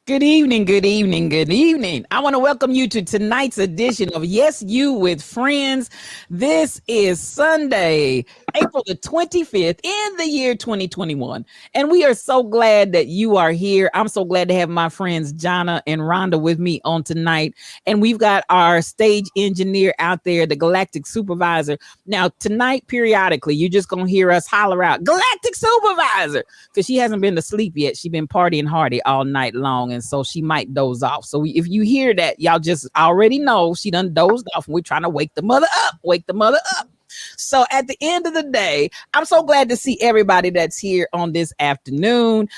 Good evening, good evening, good evening. I want to welcome you to tonight's edition of Yes, You with Friends. This is Sunday, April the 25th in the year 2021. And we are so glad that you are here. I'm so glad to have my friends Jonna and Rhonda with me on tonight. And we've got our stage engineer out there, the Galactic Supervisor. Now, tonight, periodically, you're just going to hear us holler out, Galactic Supervisor, because she hasn't been to sleep yet. She's been partying hardy all night long, and so she might doze off. So if you hear that, y'all just already know she done dozed off, and we're trying to wake the mother up. Wake the mother up. So at the end of the day, I'm so glad to see everybody that's here on this afternoon.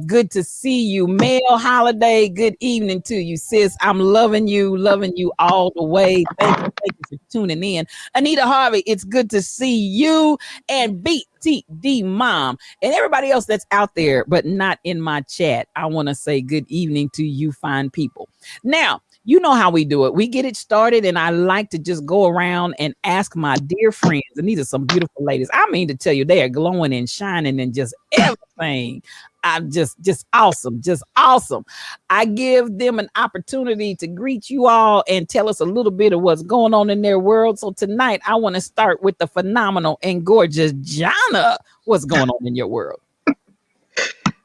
Good to see you, Mel Holiday. Good evening to you, sis. I'm loving you all the way. Thank you for tuning in. Anita Harvey, it's good to see you. And BTD Mom and everybody else that's out there, but not in my chat. I want to say good evening to you fine people. Now, you know how we do it. We get it started, and I like to just go around and ask my dear friends, and these are some beautiful ladies. I mean to tell you, they are glowing and shining and just everything. I'm just awesome, just awesome. I give them an opportunity to greet you all and tell us a little bit of what's going on in their world. So tonight, I want to start with the phenomenal and gorgeous Jonna. What's going on in your world?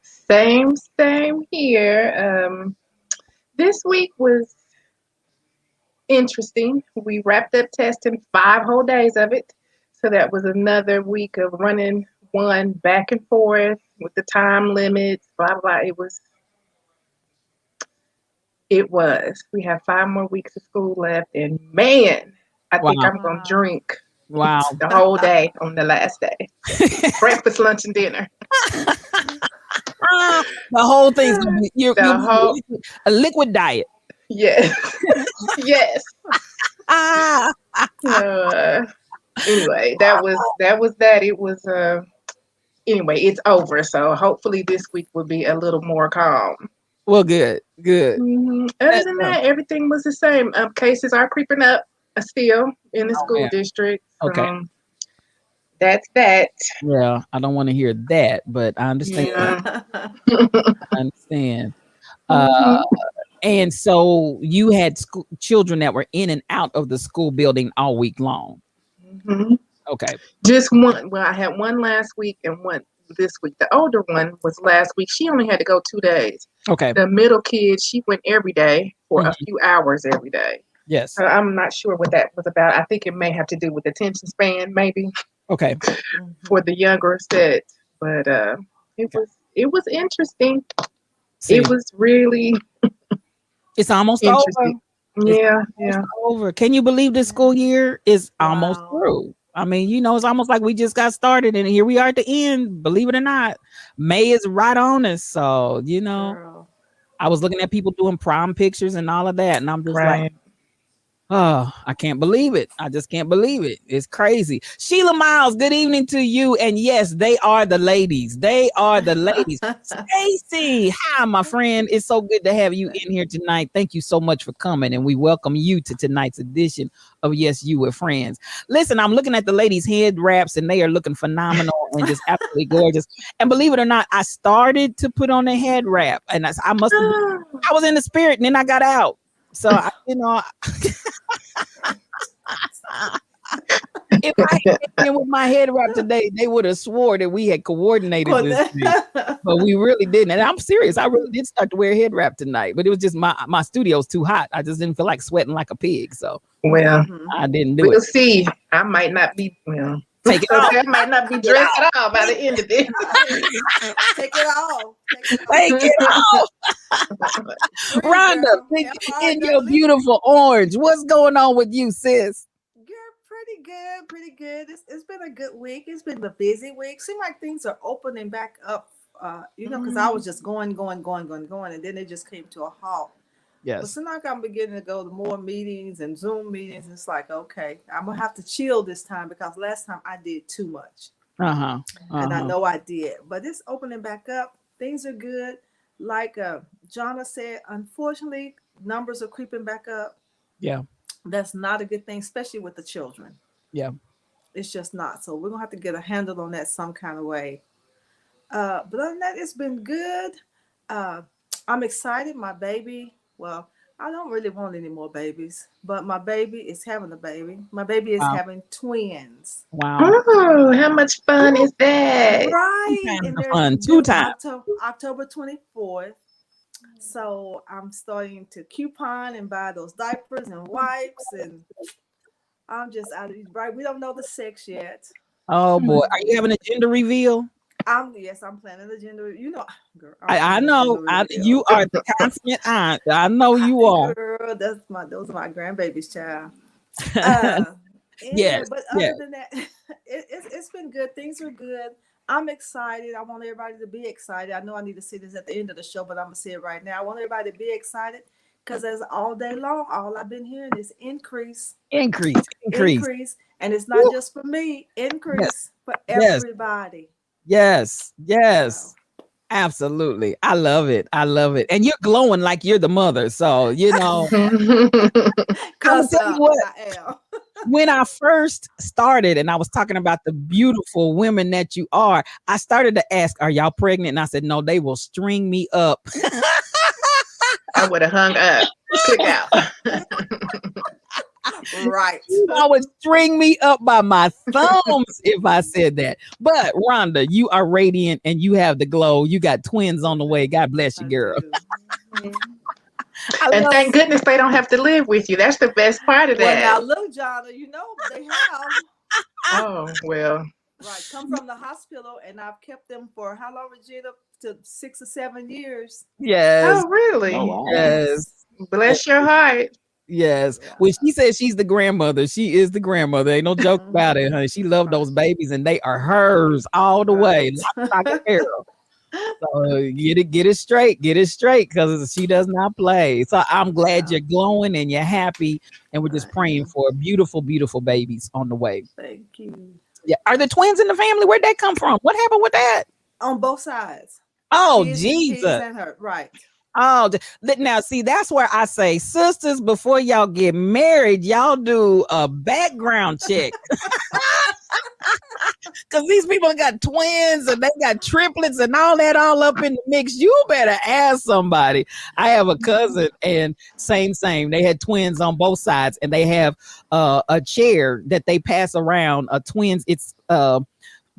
Same here. This week was interesting. We wrapped up testing 5 whole days of it. So that was another week of running one back and forth with the time limits, blah blah. It was. We have 5 more weeks of school left, and man, I think Wow. I'm gonna drink Wow. the whole day on the last day. Breakfast, lunch, and dinner. The whole thing's gonna be The whole a liquid diet. yes, yes. Ah, Uh, anyway, that was that. It was anyway, it's over. So hopefully this week will be a little more calm. well, good, good. Other That's than that, everything was the same. Cases are creeping up still in the oh school man. district. Okay. That's that. Well, I don't want to hear that, but I understand. Yeah. I understand. Uh, hmm and so you had children that were in and out of the school building all week long. hmm Okay. Just one. Well, I had one last week and one this week. The older one was last week. She only had to go 2 days. Okay. The middle kid, she went every day for a Mhm. few hours every day. Yes. I'm not sure what that was about. I think it may have to do with attention span, maybe Okay. for the younger set. But it Okay. was it was interesting. It See, was really it's almost over. interesting. It's Yeah, almost yeah. over. Can you believe this school year is almost Wow. through? I mean, it's almost like we just got started and here we are at the end. Believe it or not, May is right on us. So, Girl. I was looking at people doing prom pictures and all of that, and I'm just like, Right. oh, I can't believe it. I just can't believe it. It's crazy. Sheila Miles, good evening to you. And yes, they are the ladies. They are the ladies. Stacey, hi, my friend. It's so good to have you in here tonight. Thank you so much for coming. And we welcome you to tonight's edition of Yes, You with Friends. Listen, I'm looking at the ladies' head wraps, and they are looking phenomenal and just absolutely gorgeous. And believe it or not, I started to put on a head wrap, and I must have been, I was in the spirit, and then I got out. So, if I came in with my head wrapped today, they would have swore that we had coordinated this thing, but we really didn't. And I'm serious. I really did start to wear a head wrap tonight, but it was just my studio's too hot. I just didn't feel like sweating like a pig, so Well, I didn't do it. we'll see. I might not be well. Take it So off. I might not be dressed at all by the end of this. Take it off. Take it Take off. it off. Free Rhonda, girl. in your FRW. beautiful orange. What's going on with you, sis? Girl, pretty good. Pretty good. It's been a good week. It's been a busy week. Seem like things are opening back up. Because I was just going, and then it just came to a halt. But Yes. so now I'm beginning to go to more meetings and Zoom meetings. It's like, okay, I'm gonna have to chill this time because last time I did too much. Uh-huh. And I Uh-huh. know I did. But it's opening back up. Things are good. Like Jonna said, unfortunately, numbers are creeping back up. Yeah. That's not a good thing, especially with the children. Yeah. It's just not. So we're gonna have to get a handle on that some kind of way. But other than that, it's been good. Uh, I'm excited. My baby, well, I don't really want any more babies, but my baby is having a baby. My baby is Wow. having twins. Wow. Oh, how much fun is that? Two Right. times And the they're fun. Two due times. October 24th. So I'm starting to coupon and buy those diapers and wipes, and I'm just out of right. We don't know the sex yet. Oh boy. Are you having a gender reveal? I'm planning the gender. Girl, I'm I planning a know. gender reveal. You are the consummate aunt. I know you are. Girl, those are my grandbabies, child. Uh, Yes. anyway, but Yes. other than that, it's been good. Things are good. I'm excited. I want everybody to be excited. I know I need to say this at the end of the show, but I'm gonna say it right now. I want everybody to be excited because as all day long, all I've been hearing is increase, Increase. Increase. increase, and it's not Woo. just for me. Yes. Increase for Yes. everybody. Yes. So, Yes. Absolutely. I love it. I love it. And you're glowing like you're the mother. So, I'm gonna cause tell you what, I am. when I first started and I was talking about the beautiful women that you are, I started to ask, are y'all pregnant? And I said, no, they will string me up. I would have hung up. Click out. Right. I would string me up by my thumbs if I said that. But Rhonda, you are radiant and you have the glow. You got twins on the way. God bless you, I girl. do. I And love thank goodness they don't have to live with you. That's the best part of Well, now that. look, Jonna, they have. Oh, well. Right, come from the hospital, and I've kept them for how long, Regina? To 6 or 7 years. yes, Oh, really? Oh wow. yes. Bless your heart. Yes. Yeah. When she says she's the grandmother, she is the grandmother. Ain't no joke about it, honey. She loved those babies and they are hers all the way. Lock, stock, and barrel. So get it straight. Get it straight because she does not play. So I'm glad you're glowing and you're happy. And we're just praying for beautiful, beautiful babies on the way. Thank you. Yeah. Are the twins in the family? Where'd that come from? What happened with that? On both sides. Oh, His Jesus. and her. Right. Oh, now see, that's where I say, sisters, before y'all get married, y'all do a background check. Because these people got twins and they got triplets and all that all up in the mix. You better ask somebody. I have a cousin and same. They had twins on both sides and they have a chair that they pass around. Twins, it's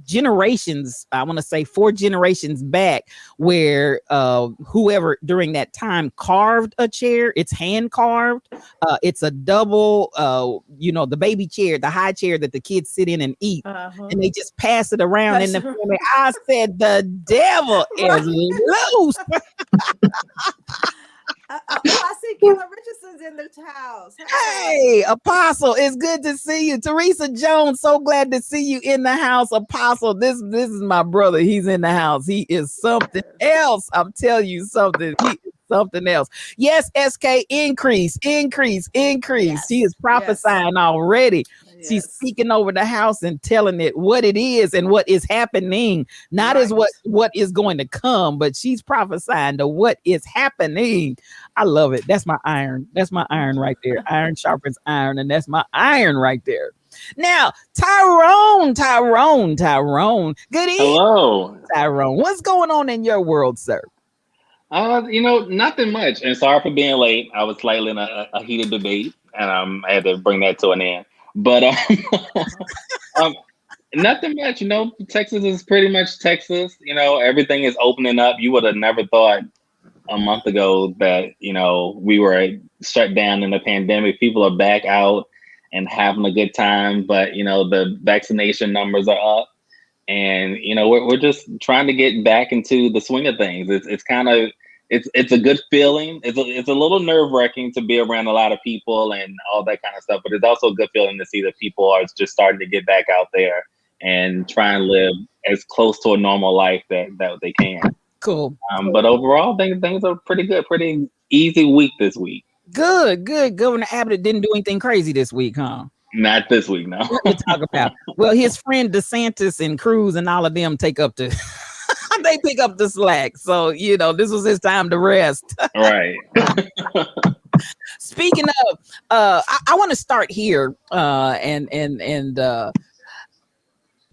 generations, I want to say 4 generations back, where whoever during that time carved a chair. It's hand carved. It's a double, the baby chair, the high chair that the kids sit in and eat, and they just pass it around in the family. I said the devil is loose. I see Killer Richardson's in the house. Hey, Apostle, it's good to see you. Teresa Jones, so glad to see you in the house. Apostle, this is my brother. He's in the house. He is something else. I'm telling you something. He is something else. Yes, SK, increase. Yes. She is prophesying already. Yes. She's speaking over the house and telling it what it is and what is happening, not as what is going to come, but she's prophesying to what is happening. I love it. That's my iron. That's my iron right there. Iron sharpens iron, and that's my iron right there. Now, Tyrone. Good evening. Hello. Tyrone. What's going on in your world, sir? Nothing much. And sorry for being late. I was slightly in a heated debate, and I had to bring that to an end. But nothing much. Texas is pretty much Texas. Everything is opening up. You would have never thought a month ago that we were shut down in the pandemic. People are back out and having a good time, but the vaccination numbers are up, and we're just trying to get back into the swing of things. It's kind of it's a good feeling. It's a little nerve-wracking to be around a lot of people and all that kind of stuff, but it's also a good feeling to see that people are just starting to get back out there and try and live as close to a normal life that they can. Cool. But overall, things are pretty good. Pretty easy week this week. Good. Governor Abbott didn't do anything crazy this week, huh? Not this week, no. What we talk about? Well, his friend DeSantis and Cruz and all of them take up the they pick up the slack. So this was his time to rest. Right. Speaking of, I want to start here, and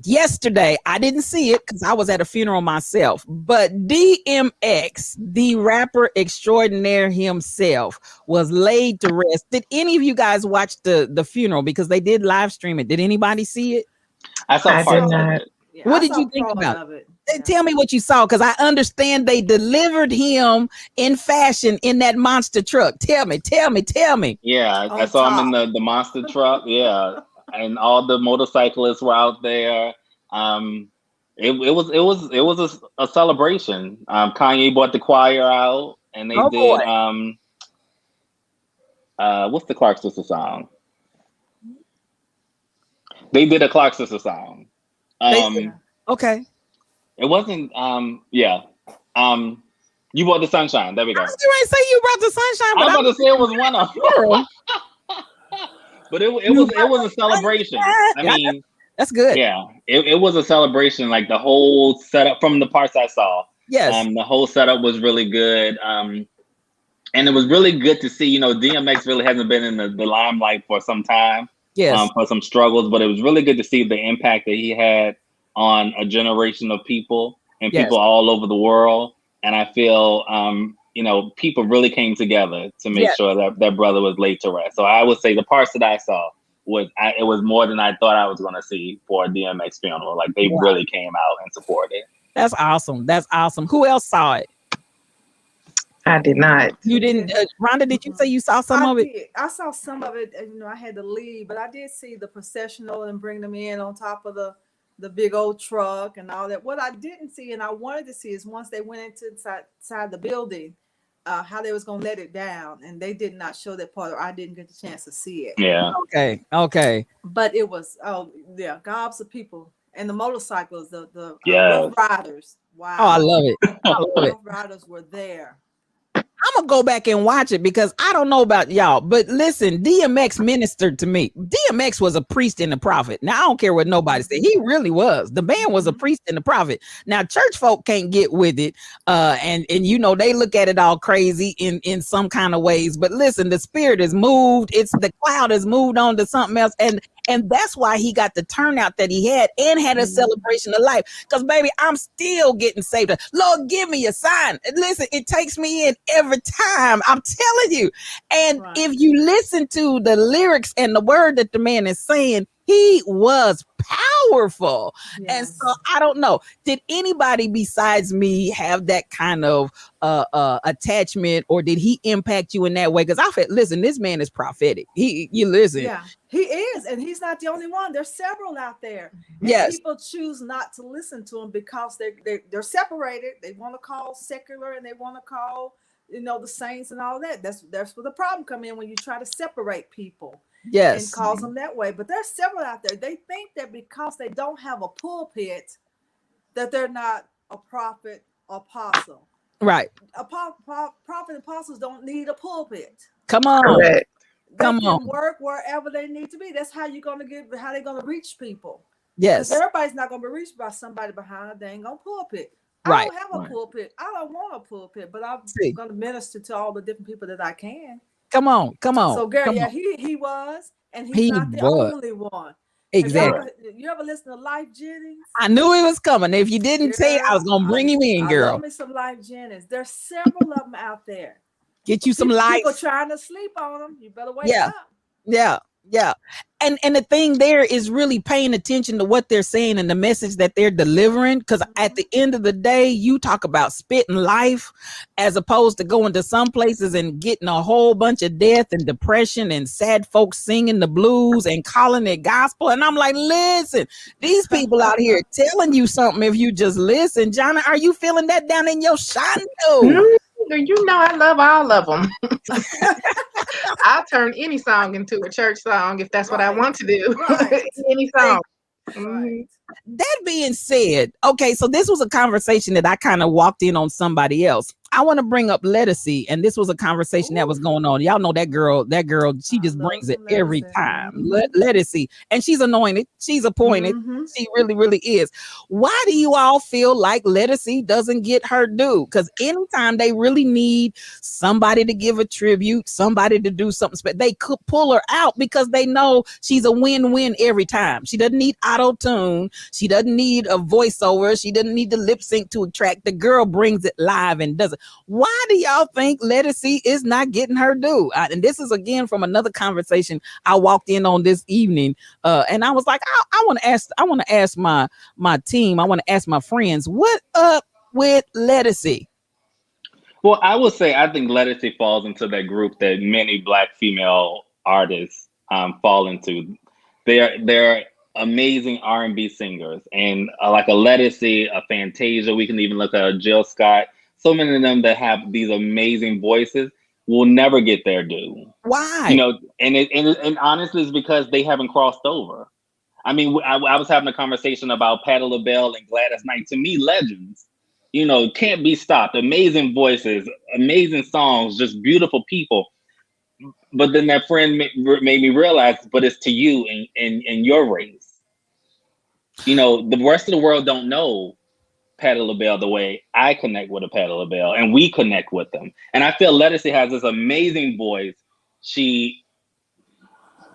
yesterday, I didn't see it because I was at a funeral myself, but DMX, the rapper extraordinaire himself, was laid to rest. Did any of you guys watch the funeral? Because they did live stream it. Did anybody see it? I saw I parts did of not. it. Yeah, What I did saw you think part about of it? it? Tell me what you saw, because I understand they delivered him in fashion in that monster truck. Tell me. Yeah, I On saw him in top. the monster truck. Yeah, and all the motorcyclists were out there. It was a celebration. Kanye brought the choir out, and they Oh boy. did what's the Clark Sister song? They did a Clark Sister song. Okay. It wasn't yeah. You brought the sunshine. There we go. I was going to say you brought the sunshine, I'm but about to say it was one of them. But it was a celebration. I mean, that's good. yeah, it was a celebration. Like the whole setup from the parts I saw. Yes. The whole setup was really good. And it was really good to see, you know, DMX really hasn't been in the limelight for some time. Yes. For some struggles, but it was really good to see the impact that he had on a generation of people and Yes. people all over the world. And I feel, you know, people really came together to make Yes. sure that that brother was laid to rest. So I would say the parts that I saw it was more than I thought I was going to see for a DMX funeral. Like they really came out and supported. That's awesome. That's awesome. Who else saw it? I did not. You didn't, Rhonda, did you say you saw some of it? Did. I saw some of it, and I had to leave, but I did see the processional and bring them in on top of the big old truck and all that. What I didn't see, and I wanted to see, is once they went inside the building, how they was gonna let it down, and they did not show that part, or I didn't get the chance to see it. Yeah. Okay. But it was gobs of people, and the motorcycles, the Rough Riders. Wow. Oh, I love it. Rough Riders were there. I'm gonna go back and watch it because I don't know about y'all, but listen, DMX ministered to me. DMX was a priest and a prophet. Now I don't care what nobody said. He really was. The man was a priest and a prophet. Now church folk can't get with it, and you know they look at it all crazy in some kind of ways. But listen, the spirit is moved. It's the cloud has moved on to something else, and that's why he got the turnout that he had and had a celebration of life. Because, baby, I'm still getting saved. Lord, give me a sign. Listen, it takes me in every time. I'm telling you. And if you listen to the lyrics and the word that the man is saying, he was powerful. Yes. And so I don't know. Did anybody besides me have that kind of attachment, or did he impact you in that way? Because I felt, listen, this man is prophetic. You listen. Yeah, he is. And he's not the only one. There's several out there. And yes. People choose not to listen to him because they're separated. They want to call secular and they want to call, the saints and all that. That's where the problem come in, when you try to separate people. Yes. And calls them that way. But there's several out there. They think that because they don't have a pulpit, that they're not a prophet or apostle. Right. Prophet and apostles don't need a pulpit. Come on. Correct. They can work wherever they need to be. That's how they're gonna reach people. Yes. Everybody's not gonna be reached by somebody behind a dang on pulpit. Right. I don't have a pulpit. I don't want a pulpit, but I'm gonna minister to all the different people that I can. Come on. So Gary, he was, and he's not the only one. Exactly. You ever listen to Life Jennings? I knew he was coming. If you didn't say it, I was gonna bring him in, girl. Love me some Life Jennings. There's several of them out there. Get you some life. People trying to sleep on them. You better wake up. Yeah. And the thing there is really paying attention to what they're saying and the message that they're delivering. Because at the end of the day, you talk about spitting life as opposed to going to some places and getting a whole bunch of death and depression and sad folks singing the blues and calling it gospel. And I'm like, listen, these people out here telling you something if you just listen. Jonna, are you feeling that down in your shando? You know I love all of them. I'll turn any song into a church song if that's what I want to do. Any song. That being said, okay, so this was a conversation that I kind of walked in on somebody else. I want to bring up Lettucey, and this was a conversation that was going on. Y'all know that girl. She just brings it every time. Lettucey, and she's anointed. She's appointed. She really, really is. Why do you all feel like Lettucey doesn't get her due? Because anytime they really need somebody to give a tribute, somebody to do something special, they could pull her out because they know she's a win-win every time. She doesn't need auto-tune. She doesn't need a voiceover. She doesn't need to lip sync to a track. The girl brings it live and does it. Why do y'all think Lettucey is not getting her due? And this is again from another conversation I walked in on this evening, and I was like, I want to ask my team, I want to ask my friends, what up with Lettucey? Well, I would say I think Lettucey falls into that group that many Black female artists fall into. They're amazing R&B singers, and like a Lettucey, a Fantasia. We can even look at a Jill Scott. So many of them that have these amazing voices will never get their due. Why? You know, and honestly, it's because they haven't crossed over. I mean, I was having a conversation about Patti LaBelle and Gladys Knight. To me, legends. You know, can't be stopped. Amazing voices, amazing songs, just beautiful people. But then that friend made me realize, but it's to you in your race. You know, the rest of the world don't know Patti LaBelle the way I connect with a Patti LaBelle, and we connect with them. And I feel Lettucey has this amazing voice.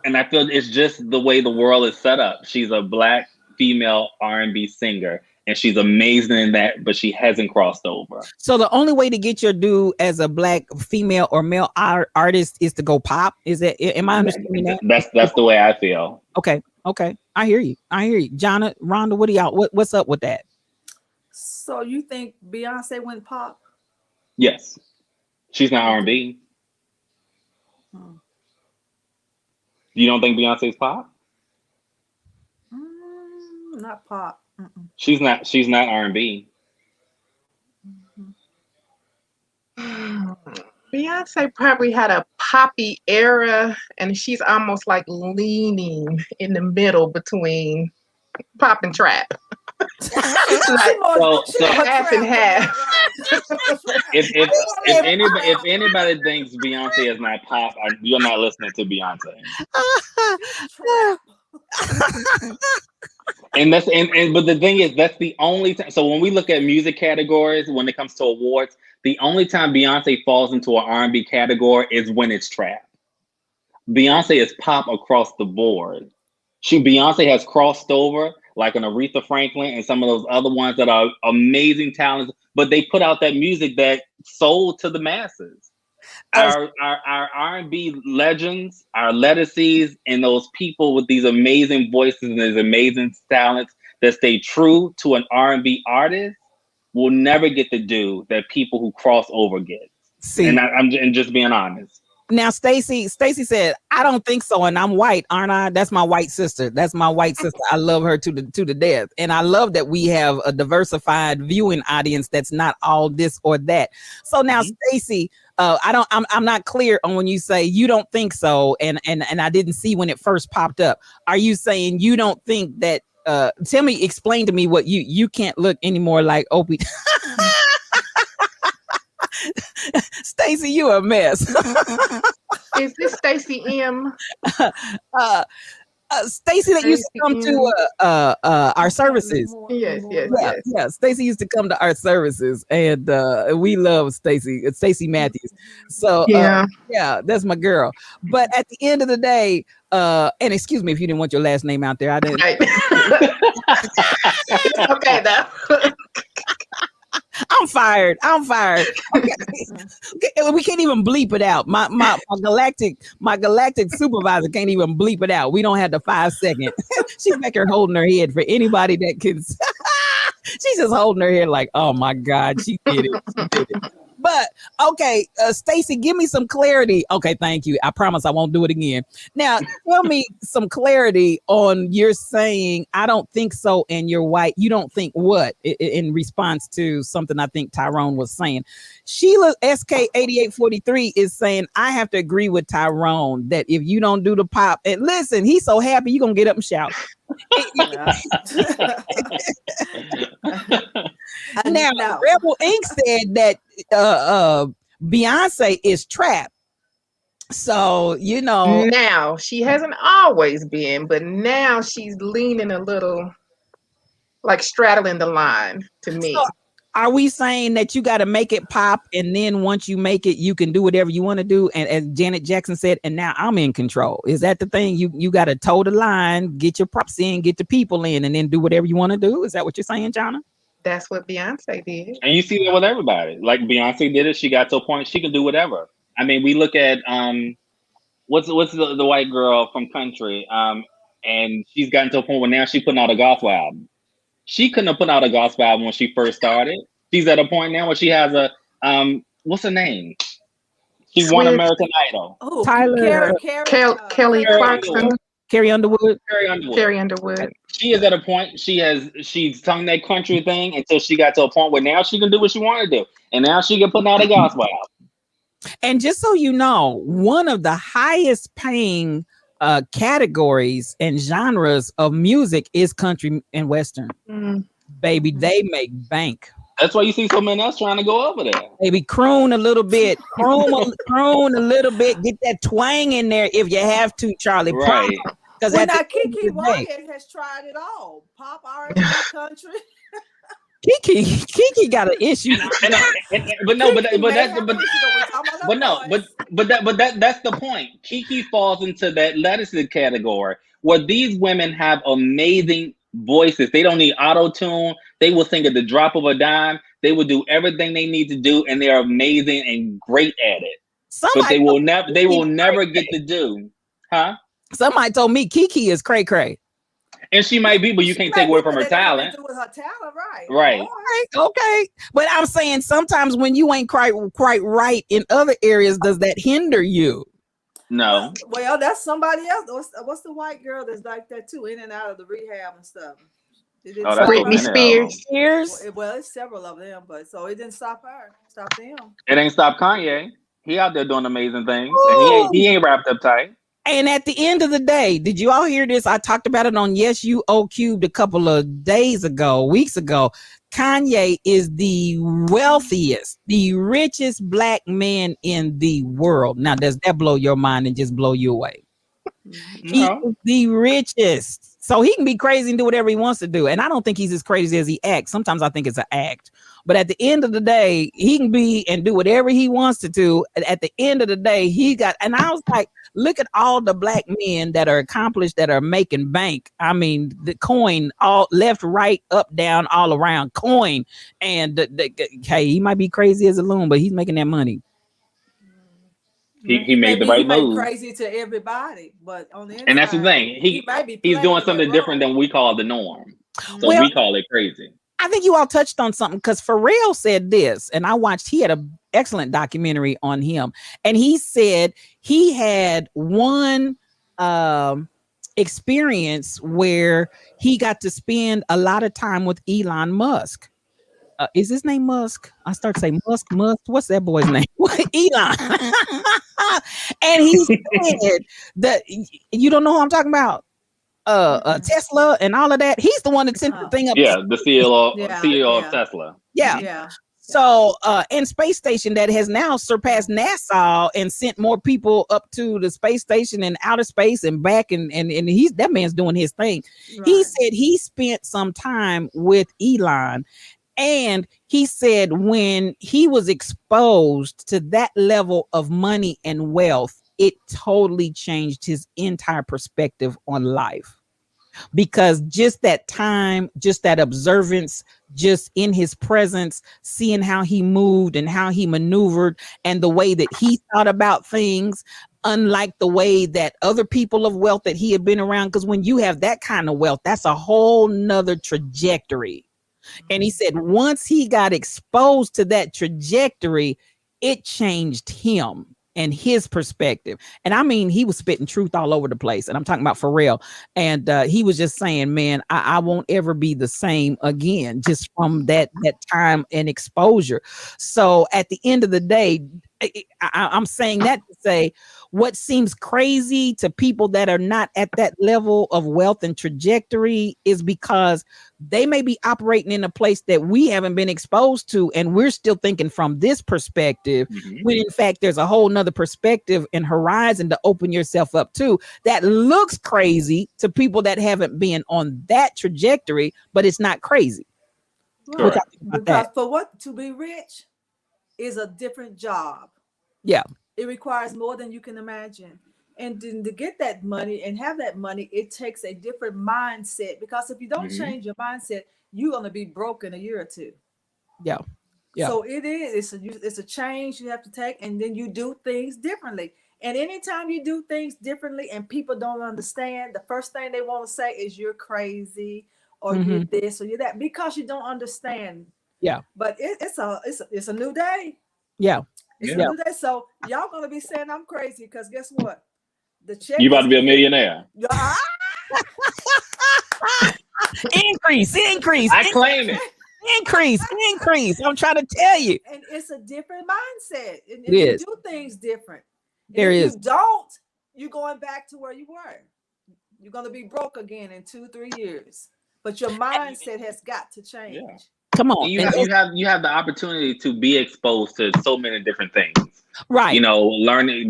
And I feel it's just the way the world is set up. She's a Black female R&B singer, and she's amazing in that, but she hasn't crossed over. So the only way to get your due as a Black female or male artist is to go pop. Is it? Am I understanding that? That's the way I feel. Okay. I hear you. Jonna, Rhonda, what do y'all? What's up with that? So you think Beyonce went pop? Yes. She's not R&B. You don't think Beyonce's pop? Not pop. She's not R&B. Beyonce probably had a poppy era, and she's almost like leaning in the middle between pop and trap. So half and half. If anybody thinks Beyonce is not pop, you're not listening to Beyonce. But the thing is, that's the only time. So when we look at music categories, when it comes to awards, the only time Beyonce falls into an R&B category is when it's trap. Beyonce is pop across the board. Beyonce has crossed over like an Aretha Franklin and some of those other ones that are amazing talents, but they put out that music that sold to the masses. Our R&B legends, our Lettuceys, and those people with these amazing voices and these amazing talents that stay true to an R&B artist will never get the due that people who cross over get. And I'm just being honest. Now, Stacey said, I don't think so. And I'm white, aren't I? That's my white sister. I love her to the death. And I love that we have a diversified viewing audience that's not all this or that. So now, Stacey, I'm not clear on when you say you don't think so. And I didn't see when it first popped up. Are you saying you don't think that, explain to me what you can't look anymore like Opie. Stacey, you a mess. Is this Stacey M? Stacey that used to come to our services. Yes. Stacey used to come to our services, and we love Stacey Matthews. So yeah, that's my girl. But at the end of the day, and excuse me if you didn't want your last name out there, I didn't. Right. It's okay though. I'm fired. Okay. We can't even bleep it out. My galactic supervisor can't even bleep it out. We don't have the 5 second. She's back here holding her head for anybody that can. She's just holding her head like, oh my God, she did it. But okay, Stacey, give me some clarity. Okay, thank you. I promise I won't do it again. Now, tell me some clarity on you're saying I don't think so, and you're white. You don't think what? In response to something I think Tyrone was saying. Sheila SK8843 is saying I have to agree with Tyrone that if you don't do the pop, and listen, he's so happy you're gonna get up and shout. Now, No. Rebel Inc. said that Beyonce is trapped. So, you know. Now, she hasn't always been, but now she's leaning a little, like straddling the line to me. So are we saying that you got to make it pop, and then once you make it, you can do whatever you want to do? And as Janet Jackson said, and now I'm in control. Is that the thing? You got to toe the line, get your props in, get the people in, and then do whatever you want to do? Is that what you're saying, Jonna? That's what Beyonce did. And you see that with everybody. Like Beyonce did it. She got to a point she can do whatever. I mean, we look at what's the white girl from country, and she's gotten to a point where now she's putting out a gospel album. She couldn't have put out a gospel album when she first started. She's at a point now where she has a what's her name? She won American Idol. Oh, Tyler. Kelly Clarkson. Carrie Underwood. Carrie Underwood. She is at a point. She's sung that country thing until she got to a point where now she can do what she wanted to do, and now she can put out a gospel album. And just so you know, one of the highest paying categories and genres of music is country and western. Baby, they make bank. That's why you see so many else trying to go over there. Maybe croon a little bit, croon a little bit, get that twang in there if you have to, Charlie. Right. Because well, now Kiki Wyatt has tried it all. Pop, R&B, country. Kiki got an issue. That's the point. Kiki falls into that lettuce category where these women have amazing voices. They don't need auto-tune. They will sing at the drop of a dime. They will do everything they need to do, and they are amazing and great at it. But they will never get to do. Huh? Somebody told me Kiki is cray cray. And she might be, but you can't take away from her talent. With her talent, right? Right. Okay. But I'm saying sometimes when you ain't quite right in other areas, does that hinder you? No. Well, that's somebody else. What's the white girl that's like that too, in and out of the rehab and stuff? Britney Spears. Well, it's several of them, but so it didn't stop her. Stop them. It ain't stopped Kanye. He out there doing amazing things, and he ain't wrapped up tight. And at the end of the day, did you all hear this? I talked about it on Yes You O Cubed a couple of weeks ago. Kanye is the wealthiest, the richest black man in the world. Now, does that blow your mind and just blow you away? No. He is the richest. So he can be crazy and do whatever he wants to do. And I don't think he's as crazy as he acts. Sometimes I think it's an act. But at the end of the day, he can be and do whatever he wants to do. At the end of the day, and I was like, look at all the black men that are accomplished, that are making bank. I mean, the coin, all left, right, up, down, all around coin. And hey, he might be crazy as a loon, but he's making that money. He made the right move. Crazy to everybody, but on the inside, and that's the thing. He's doing something different than we call the norm. So we call it crazy. I think you all touched on something because Pharrell said this, and he had an excellent documentary on him, and he said he had one experience where he got to spend a lot of time with Elon Musk. Is his name Musk? I start to say Musk. What's that boy's name? Elon. And he said that you don't know who I'm talking about. Tesla and all of that. He's the one that sent the thing up. Yeah, the CEO of Tesla. Yeah. So, and space station that has now surpassed NASA and sent more people up to the space station and outer space and back, and that man's doing his thing. Right. He said he spent some time with Elon. And he said when he was exposed to that level of money and wealth, it totally changed his entire perspective on life. Because just that time, just that observance, just in his presence, seeing how he moved and how he maneuvered and the way that he thought about things, unlike the way that other people of wealth that he had been around. Because when you have that kind of wealth, that's a whole nother trajectory. And he said once he got exposed to that trajectory, it changed him and his perspective. And I mean, he was spitting truth all over the place. And I'm talking about Pharrell. And he was just saying, man, I won't ever be the same again, just from that time and exposure. So at the end of the day, I'm saying that to say what seems crazy to people that are not at that level of wealth and trajectory is because they may be operating in a place that we haven't been exposed to, and we're still thinking from this perspective, when in fact there's a whole nother perspective and horizon to open yourself up to that looks crazy to people that haven't been on that trajectory, but it's not crazy. Right. Because to be rich is a different job. Yeah. It requires more than you can imagine. And to get that money and have that money, it takes a different mindset, because if you don't change your mindset, you're going to be broke in a year or two. Yeah. Yeah. So it's a change you have to take, and then you do things differently. And anytime you do things differently and people don't understand, the first thing they want to say is you're crazy, or you're this or you're that, because you don't understand. Yeah. But it's a new day. Yeah. It's a new day. So y'all gonna be saying I'm crazy, because guess what? The check you about to be a millionaire. Increase. I claim it. Increase. I'm trying to tell you. And it's a different mindset. And you do things different. There if is. you don't, you're going back to where you were. You're gonna be broke again in 2-3 years. But your mindset has got to change. Yeah. Come on. You have the opportunity to be exposed to so many different things. Right. You know,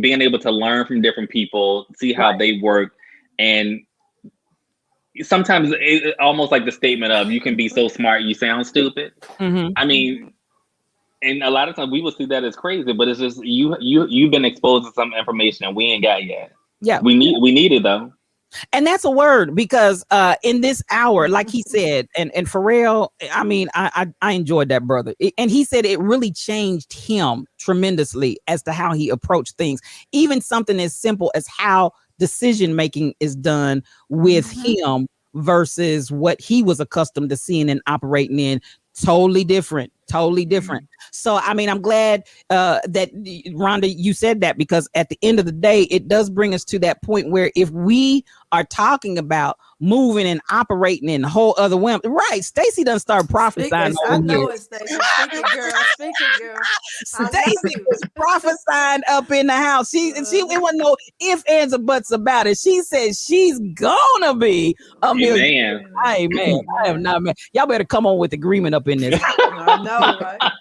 being able to learn from different people, see how they work. And sometimes it's almost like the statement of, you can be so smart, you sound stupid. I mean, and a lot of times we will see that as crazy, but it's just you've been exposed to some information and we ain't got yet. Yeah. We need it though. And that's a word, because in this hour, like he said, and Pharrell, I mean, I enjoyed that, brother. And he said it really changed him tremendously as to how he approached things. Even something as simple as how decision making is done with him versus what he was accustomed to seeing and operating in. Totally different. So, I mean, I'm glad that Rhonda, you said that, because at the end of the day, it does bring us to that point where if we are talking about moving and operating in a whole other realm, right? Stacey done start prophesying. I know it, Stacey. Speaking girl. Stacey was prophesying up in the house. She it wasn't no ifs, ands, or buts about it. She said she's gonna be a millionaire. Amen. I am not, man. Y'all better come on with agreement up in this. I know, right?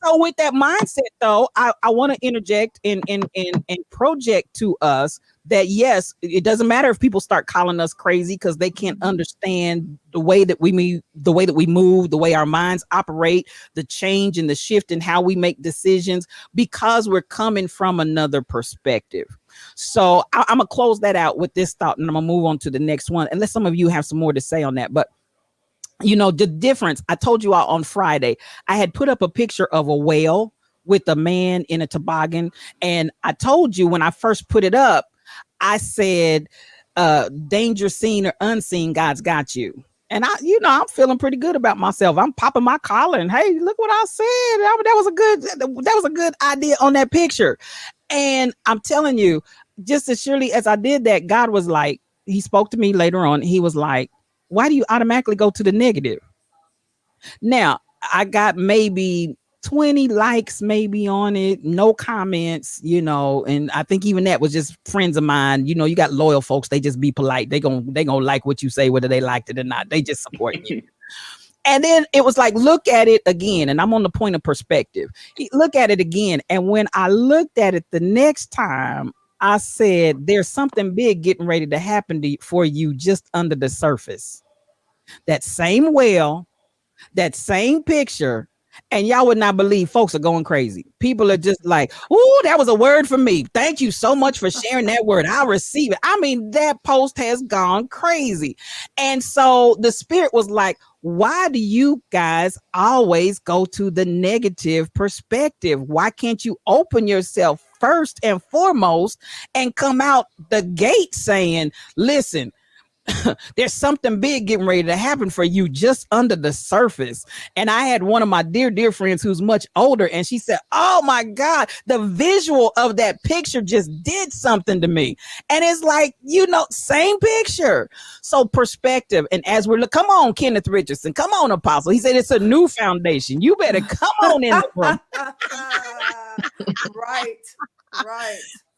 So with that mindset, though, I want to interject and project to us that, yes, it doesn't matter if people start calling us crazy, because they can't understand the way that we move, the way our minds operate, the change and the shift in how we make decisions, because we're coming from another perspective. So I'm going to close that out with this thought, and I'm going to move on to the next one, unless some of you have some more to say on that. But you know, the difference, I told you all on Friday, I had put up a picture of a whale with a man in a toboggan. And I told you when I first put it up, I said, danger seen or unseen, God's got you. And I'm feeling pretty good about myself. I'm popping my collar and, hey, look what I said. That was a good idea on that picture. And I'm telling you, just as surely as I did that, God was like, he spoke to me later on. He was like, why do you automatically go to the negative? Now, I got maybe 20 likes maybe on it, no comments, and I think even that was just friends of mine. You got loyal folks, they just be polite. They gonna like what you say, whether they liked it or not. They just support you. And then it was like, look at it again. And I'm on the point of perspective. Look at it again. And when I looked at it the next time, I said, there's something big getting ready to happen for you just under the surface. That same whale, that same picture, and y'all would not believe folks are going crazy. People are just like, ooh, that was a word for me. Thank you so much for sharing that word. I'll receive it. I mean, that post has gone crazy. And so the spirit was like, why do you guys always go to the negative perspective? Why can't you open yourself first and foremost and come out the gate saying, listen, there's something big getting ready to happen for you just under the surface. And I had one of my dear friends who's much older, and she said, oh my God, the visual of that picture just did something to me. And it's like, same picture. So perspective. And as come on, Kenneth Richardson, come on, Apostle. He said, it's a new foundation. You better come on in the room. Right.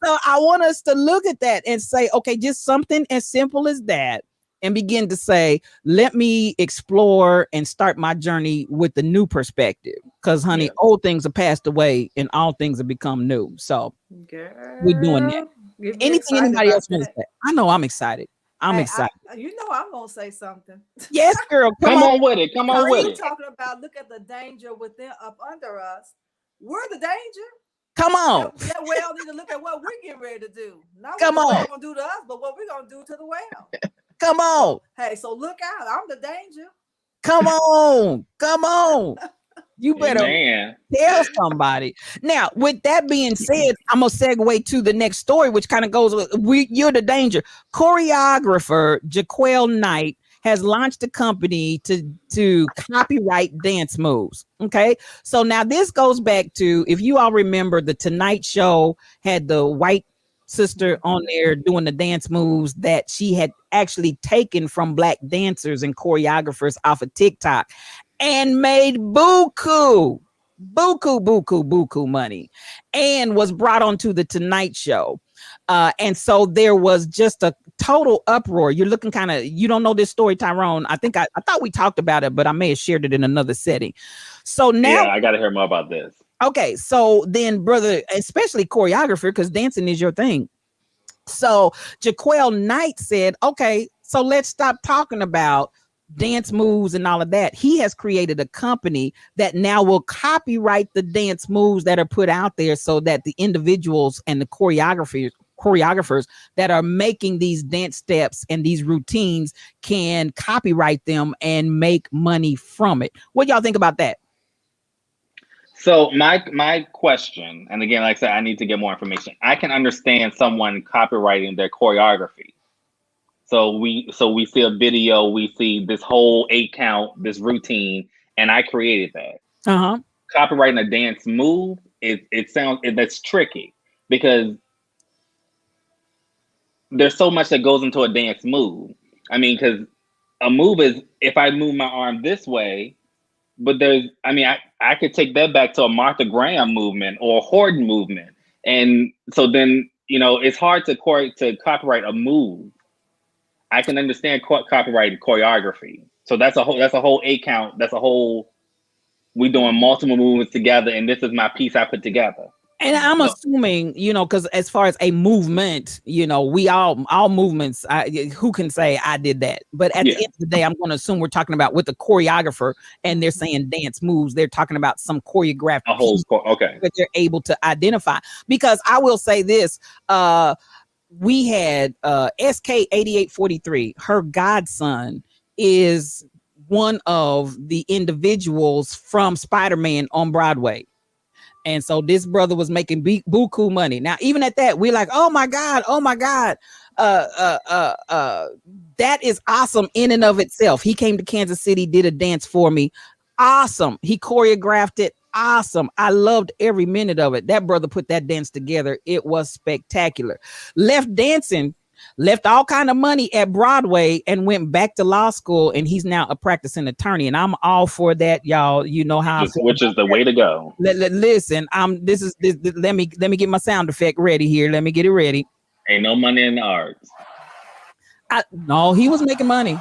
So I want us to look at that and say, okay, just something as simple as that, and begin to say, let me explore and start my journey with the new perspective. Because, honey, old things have passed away and all things have become new. So we're doing that. Anything anybody else wants to say? I know I'm excited. I'm excited. You know I'm gonna say something. Yes, girl. Come on with it. Come on with it. Talking about look at the danger within up under us. We're the danger. Come on. That whale need to look at what we're getting ready to do. Not Come what on. they're gonna do to us, but what we're gonna do to the whale. Come on. Hey, so look out. I'm the danger. Come on. Come on. You better tell somebody. Now, with that being said, I'm gonna segue to the next story, which kind of goes with you're the danger. Choreographer Jaquel Knight has launched a company to copyright dance moves. Okay, so now this goes back to, if you all remember, the Tonight Show had the white sister on there doing the dance moves that she had actually taken from black dancers and choreographers off of TikTok and made buku money, and was brought onto the Tonight Show. And so there was just a total uproar. You're looking kind of, you don't know this story, Tyrone. I think I thought we talked about it, but I may have shared it in another setting. So now I got to hear more about this. Okay, so then, brother, especially choreographer, because dancing is your thing. So Jaquel Knight said, okay, so let's stop talking about dance moves and all of that. He has created a company that now will copyright the dance moves that are put out there, so that the individuals and the choreographers that are making these dance steps and these routines can copyright them and make money from it. What y'all think about that? So my question, and again, like I said, I need to get more information. I can understand someone copyrighting their choreography. So we see a video, we see this whole 8 count, this routine, and I created that. Copyrighting a dance move, that's tricky, because there's so much that goes into a dance move. I mean, because a move is, if I move my arm this way, but I could take that back to a Martha Graham movement or a Horton movement. And so then, it's hard to copyright a move. I can understand copyright choreography. So that's a whole 8 count. That's a whole, we doing multiple movements together, and this is my piece I put together. And I'm assuming, because as far as a movement, we all movements, who can say I did that? But at the end of the day, I'm going to assume we're talking about with a choreographer, and they're saying dance moves. They're talking about some choreographed that they're able to identify. Because I will say this, we had SK8843, her godson is one of the individuals from Spider-Man on Broadway. And so this brother was making buku money. Now, even at that, we're like, oh my God. That is awesome in and of itself. He came to Kansas City, did a dance for me. Awesome. He choreographed it. Awesome. I loved every minute of it. That brother put that dance together. It was spectacular. Left dancing, left all kind of money at Broadway, and went back to law school, and he's now a practicing attorney, and I'm all for that, y'all. You know how which is the way to go. Listen, let me get my sound effect ready here. Let me get it ready. Ain't no money in the arts. No, he was making money.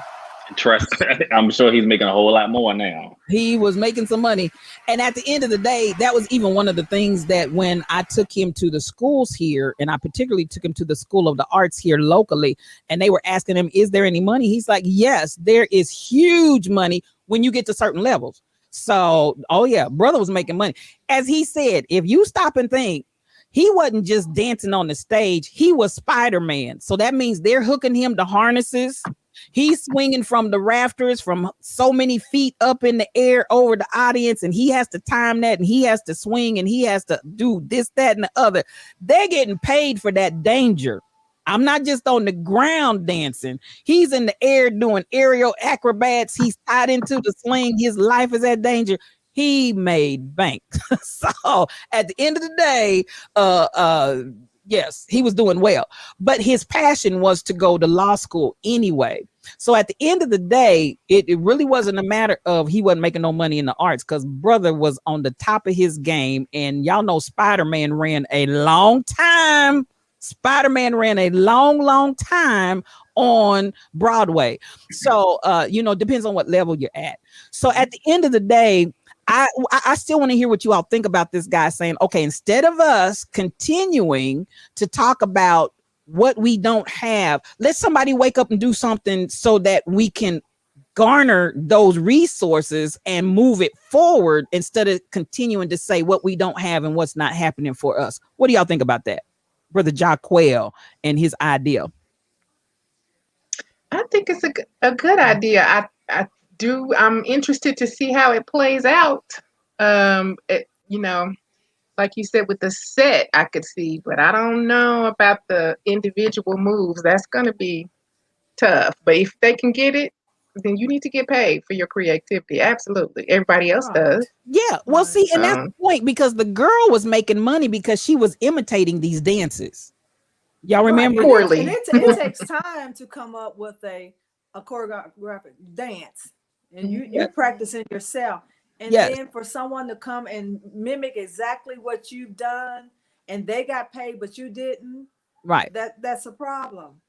Trust, I'm sure he's making a whole lot more now. He was making some money. And at the end of the day, that was even one of the things that when I took him to the schools here, and I particularly took him to the School of the Arts here locally, and they were asking him, is there any money? He's like, yes, there is huge money when you get to certain levels. So, oh yeah, brother was making money. As he said, if you stop and think, he wasn't just dancing on the stage, he was Spider-Man. So that means they're hooking him to harnesses. He's swinging from the rafters from so many feet up in the air over the audience, and he has to time that, and he has to swing, and he has to do this, that, and the other. They're getting paid for that danger. I'm not just on the ground dancing. He's in the air doing aerial acrobats. He's tied into the sling. His life is at danger. He made bank. So at the end of the day, yes, he was doing well, but his passion was to go to law school anyway. So at the end of the day, it really wasn't a matter of he wasn't making no money in the arts, because brother was on the top of his game. And y'all know Spider-Man ran a long time. Spider-Man ran a long time on Broadway. So depends on what level you're at. So at the end of the day, I still want to hear what you all think about this guy saying, okay, instead of us continuing to talk about what we don't have, let somebody wake up and do something so that we can garner those resources and move it forward, instead of continuing to say what we don't have and what's not happening for us. What do y'all think about that, Brother Jaquel and his idea? I think it's a good idea. I'm interested to see how it plays out. Like you said, with the set, I could see, but I don't know about the individual moves. That's going to be tough. But if they can get it, then you need to get paid for your creativity. Absolutely. Everybody else does. Yeah. Well, see, and that's the point, because the girl was making money because she was imitating these dances. Y'all remember? Poorly. And it takes time to come up with a choreographic dance, and you're practicing yourself. And then for someone to come and mimic exactly what you've done, and they got paid but you didn't, right? That's a problem.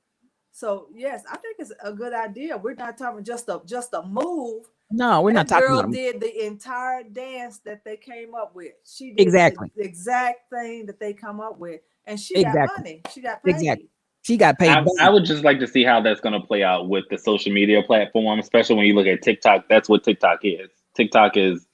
So yes, I think it's a good idea. We're not talking just a move. No, we're not talking about. That girl did the entire dance that they came up with. She did exactly the exact thing that they come up with, and she got money. She got paid. Exactly. She got paid. I would just like to see how that's going to play out with the social media platform, especially when you look at TikTok. That's what TikTok is. TikTok is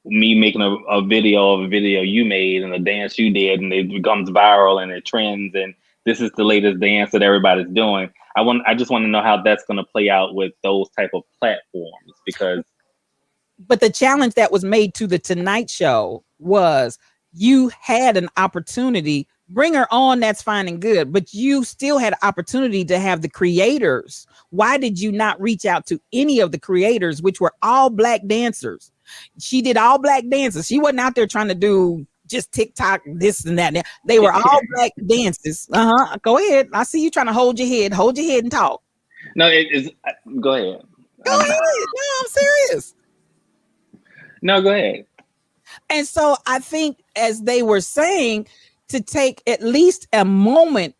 me making a video of a video you made and a dance you did, and it becomes viral and it trends, and this is the latest dance that everybody's doing. I just want to know how that's going to play out with those type of platforms, because. But the challenge that was made to the Tonight Show was, you had an opportunity. Bring her on, that's fine and good, but you still had an opportunity to have the creators. Why did you not reach out to any of the creators, which were all Black dancers? She did all Black dances. She wasn't out there trying to do just TikTok, this and that. They were all Black dances. Go ahead. I see you trying to hold your head and talk. No, it is. Go ahead. Go ahead. No, I'm serious. No, go ahead. And so I think, as they were saying, to take at least a moment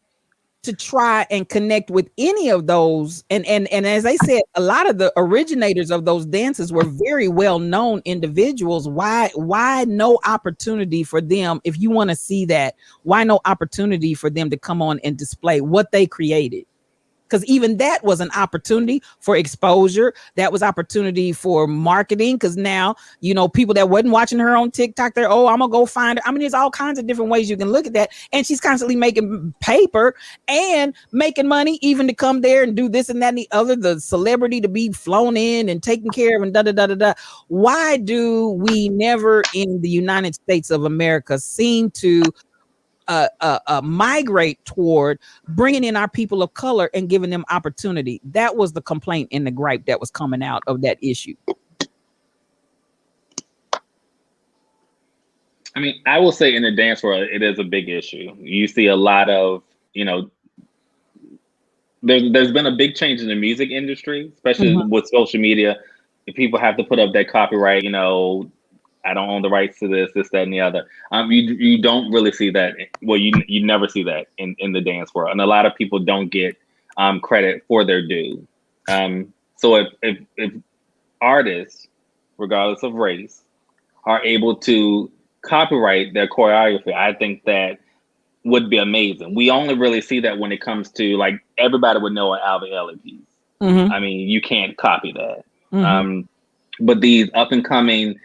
to try and connect with any of those. And as I said, a lot of the originators of those dances were very well-known individuals. Why no opportunity for them? If you want to see that, why no opportunity for them to come on and display what they created? Because even that was an opportunity for exposure. That was opportunity for marketing. Because now, people that wasn't watching her on TikTok, they're, I'm going to go find her. I mean, there's all kinds of different ways you can look at that. And she's constantly making paper and making money, even to come there and do this and that and the other, the celebrity to be flown in and taken care of and da-da-da-da-da. Why do we never in the United States of America seem to migrate toward bringing in our people of color and giving them opportunity? That was the complaint and the gripe that was coming out of that issue. I mean, I will say in the dance world, it is a big issue. You see a lot of, there's been a big change in the music industry, especially with social media. If people have to put up that copyright, I don't own the rights to this, that, and the other. You don't really see that. Well, you never see that in the dance world, and a lot of people don't get credit for their due. So if artists, regardless of race, are able to copyright their choreography, I think that would be amazing. We only really see that when it comes to, like, everybody would know an Alvin Ailey piece. I mean, you can't copy that. But these up and coming,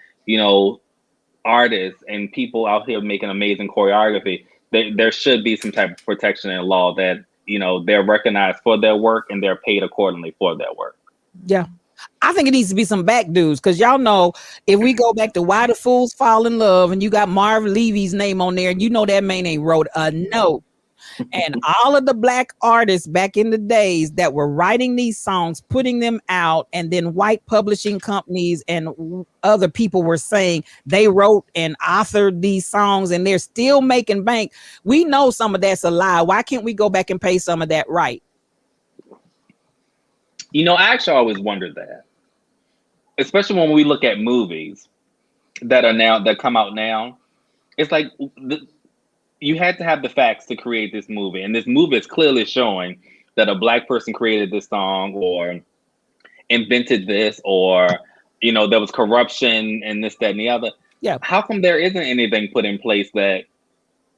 artists and people out here making amazing choreography, there should be some type of protection in law that, they're recognized for their work and they're paid accordingly for their work. Yeah. I think it needs to be some back dues, because y'all know, if we go back to Why the Fools Fall in Love, and you got Marv Levy's name on there, and that man ain't wrote a note. And all of the Black artists back in the days that were writing these songs, putting them out, and then white publishing companies and other people were saying they wrote and authored these songs and they're still making bank. We know some of that's a lie. Why can't we go back and pay some of that right? You know, I actually always wondered that, especially when we look at movies that come out now. It's like you had to have the facts to create this movie, and this movie is clearly showing that a black person created this song or invented this, or there was corruption and this, that, and the other. Yeah. How come there isn't anything put in place that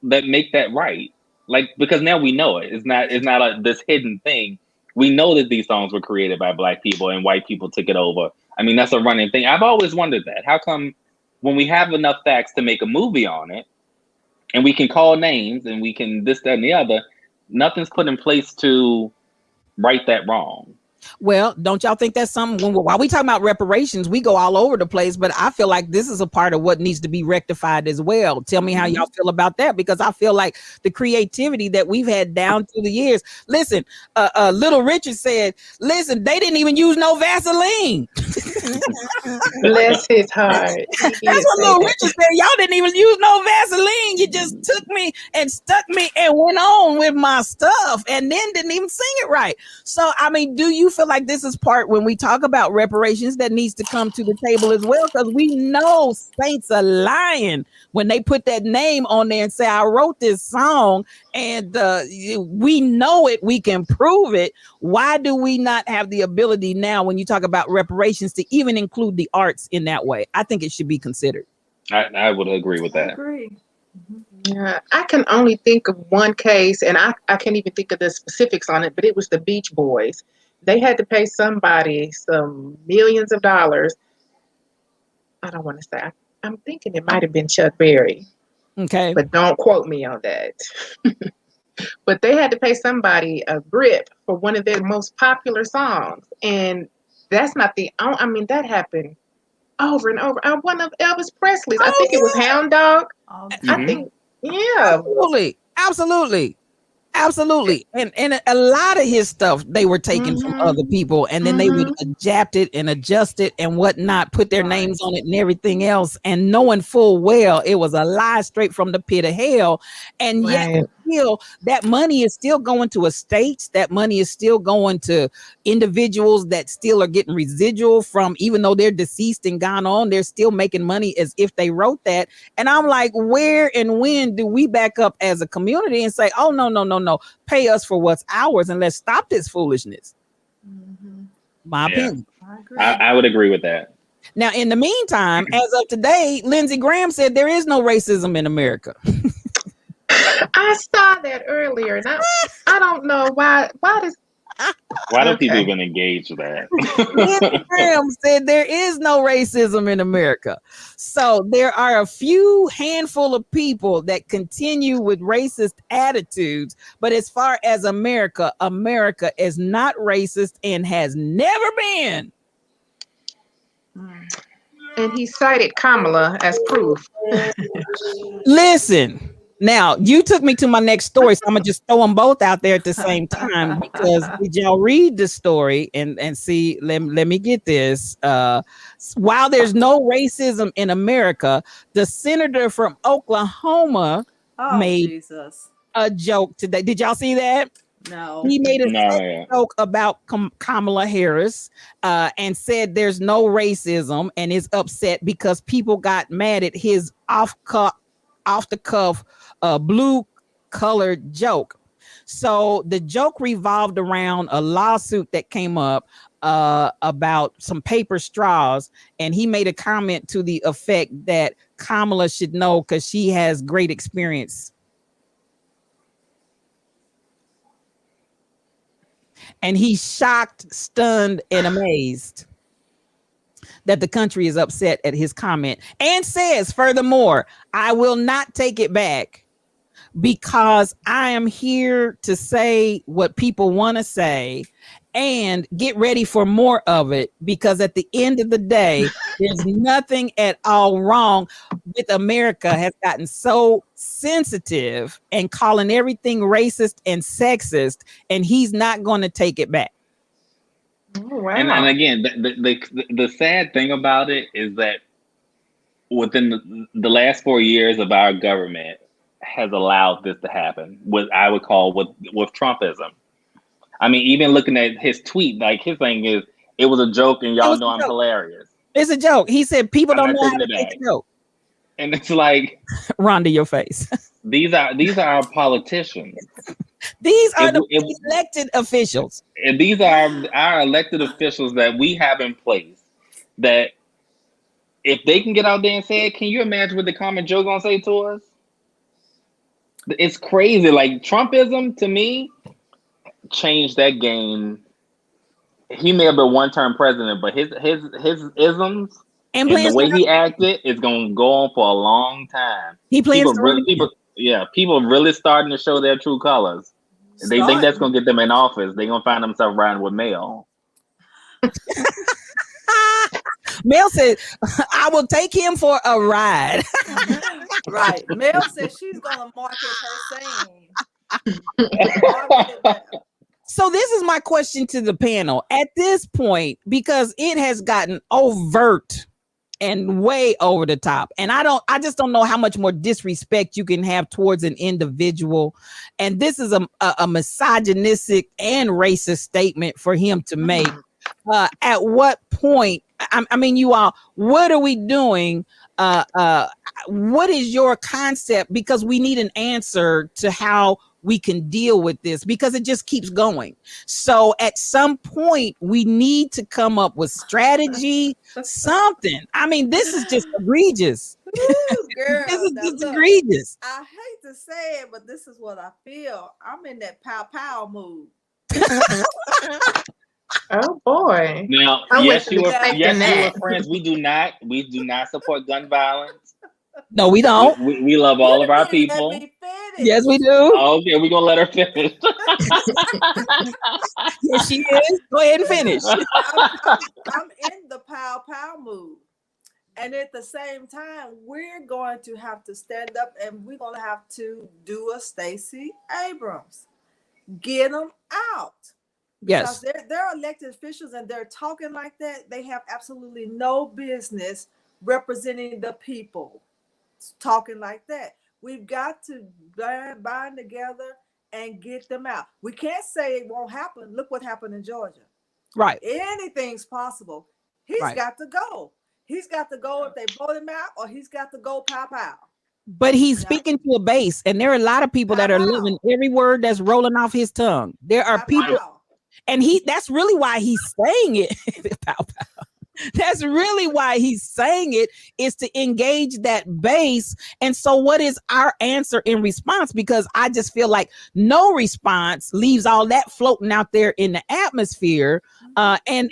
make that right? Like, because now we know it. It's not this hidden thing. We know that these songs were created by black people and white people took it over. I mean, that's a running thing. I've always wondered that. How come when we have enough facts to make a movie on it, and we can call names and we can this, that, and the other, nothing's put in place to right that wrong? Well, don't y'all think that's something while we talk about reparations, we go all over the place, but I feel like this is a part of what needs to be rectified as well. Tell me how y'all feel about that, because I feel like the creativity that we've had down through the years. Listen, Little Richard said, listen, they didn't even use no Vaseline. Bless his heart. That's what Little Richard said. Y'all didn't even use no Vaseline. You just took me and stuck me and went on with my stuff and then didn't even sing it right. So, I mean, do you feel like this is part when we talk about reparations that needs to come to the table as well? Because we know saints are lying when they put that name on there and say, I wrote this song, and we know it, we can prove it. Why do we not have the ability now when you talk about reparations to even include the arts in that way? I think it should be considered. I would agree with that. I agree. Yeah, I can only think of one case, and I can't even think of the specifics on it, but it was the Beach Boys. They had to pay somebody some millions of dollars. I don't want to say. I'm thinking it might have been Chuck Berry. Okay. But don't quote me on that. But they had to pay somebody a grip for one of their most popular songs. And that's not I mean, that happened over and over. One of Elvis Presley's. I think it was Hound Dog. I think, yeah. Absolutely. And a lot of his stuff they were taking from other people, and then they would adapt it and adjust it and whatnot, put their names on it and everything else, and knowing full well it was a lie straight from the pit of hell. And yet still that money is still going to estates, that money is still going to individuals that still are getting residual from, even though they're deceased and gone on, they're still making money as if they wrote that. And I'm like, where and when do we back up as a community and say, oh, no, pay us for what's ours and let's stop this foolishness? My opinion. I would agree with that. Now, in the meantime, as of today, Lindsey Graham said there is no racism in America. I saw that earlier. Now, I don't know why do people even engage with that? Lindsey Graham said there is no racism in America. So there are a few handful of people that continue with racist attitudes. But as far as America is not racist and has never been. And he cited Kamala as proof. Listen. Now, you took me to my next story, so I'm going to just throw them both out there at the same time, because did y'all read the story and see, let me get this. While there's no racism in America, the senator from Oklahoma made a joke today. Did y'all see that? No. He made a joke about Kamala Harris and said there's no racism and is upset because people got mad at his off the cuff blue colored joke. So the joke revolved around a lawsuit that came up about some paper straws, and he made a comment to the effect that Kamala should know because she has great experience. And he's shocked, stunned, and amazed that the country is upset at his comment, and says, furthermore, I will not take it back because I am here to say what people want to say and get ready for more of it, because at the end of the day, there's nothing at all wrong with America has gotten so sensitive and calling everything racist and sexist, and he's not going to take it back. Oh, wow. And again, the sad thing about it is that within the last 4 years of our government has allowed this to happen. What I would call with Trumpism I mean, even looking at his tweet, like his thing is, it was a joke, and y'all know I'm hilarious. It's a joke. He said people I'm don't not know how taking to it take back. a joke. And it's like, Rhonda, your face. these are our politicians. These are the elected officials. And these are our elected officials that we have in place. That if they can get out there and say it, can you imagine what the common Joe gonna say to us? It's crazy. Like Trumpism to me changed that game. He may have been one-term president, but his isms and the way he acted is gonna go on for a long time. He plans people really starting to show their true colors. They think that's gonna get them in office. They're gonna find themselves riding with Mel. Mel said, I will take him for a ride. Right. Mel said she's gonna market her saying. So this is my question to the panel. At this point, because it has gotten overt and way over the top, and I just don't know how much more disrespect you can have towards an individual. And this is a misogynistic and racist statement for him to make. At what point, I mean, you all, what are we doing? What is your concept? Because we need an answer to how we can deal with this, because it just keeps going. So at some point, we need to come up with strategy, something. I mean, this is just egregious. Ooh, girl, this is just egregious. I hate to say it, but this is what I feel. I'm in that pow mood. Oh boy! Now, yes, you are friends. We do not support gun violence. No, we don't. We love all of our people. Yes, we do. Okay, we're gonna let her finish. Yes, she is. Go ahead and finish. I'm in the pow mood. And at the same time, we're going to have to stand up and we're going to have to do a Stacey Abrams. Get them out. Yes. Because they're elected officials and they're talking like that. They have absolutely no business representing the people talking like that. We've got to bind together and get them out. We can't say it won't happen. Look what happened in Georgia. Right. Anything's possible. He's got to go. He's got to go if they vote him out, or he's got to go pow. But he's speaking to a base, and there are a lot of people that are living every word that's rolling off his tongue. There are people, and that's really why he's saying it. Pow. That's really why he's saying it, is to engage that base. And so what is our answer in response? Because I just feel like no response leaves all that floating out there in the atmosphere. And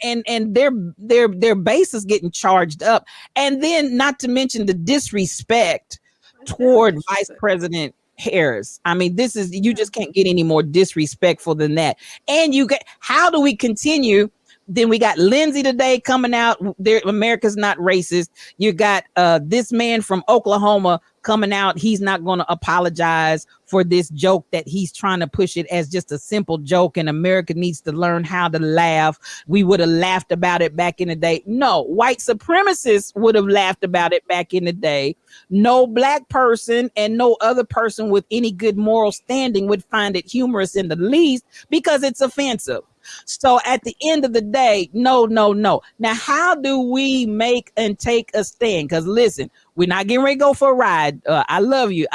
their base is getting charged up. And then not to mention the disrespect toward Vice President Harris. I mean, you just can't get any more disrespectful than that. And how do we continue? Then we got Lindsay today coming out there. America's not racist. You got this man from Oklahoma coming out. He's not going to apologize for this joke that he's trying to push it as just a simple joke. And America needs to learn how to laugh. We would have laughed about it back in the day. No, white supremacists would have laughed about it back in the day. No black person and no other person with any good moral standing would find it humorous in the least, because it's offensive. So at the end of the day, no. Now, how do we make and take a stand? Because listen, we're not getting ready to go for a ride. I love you,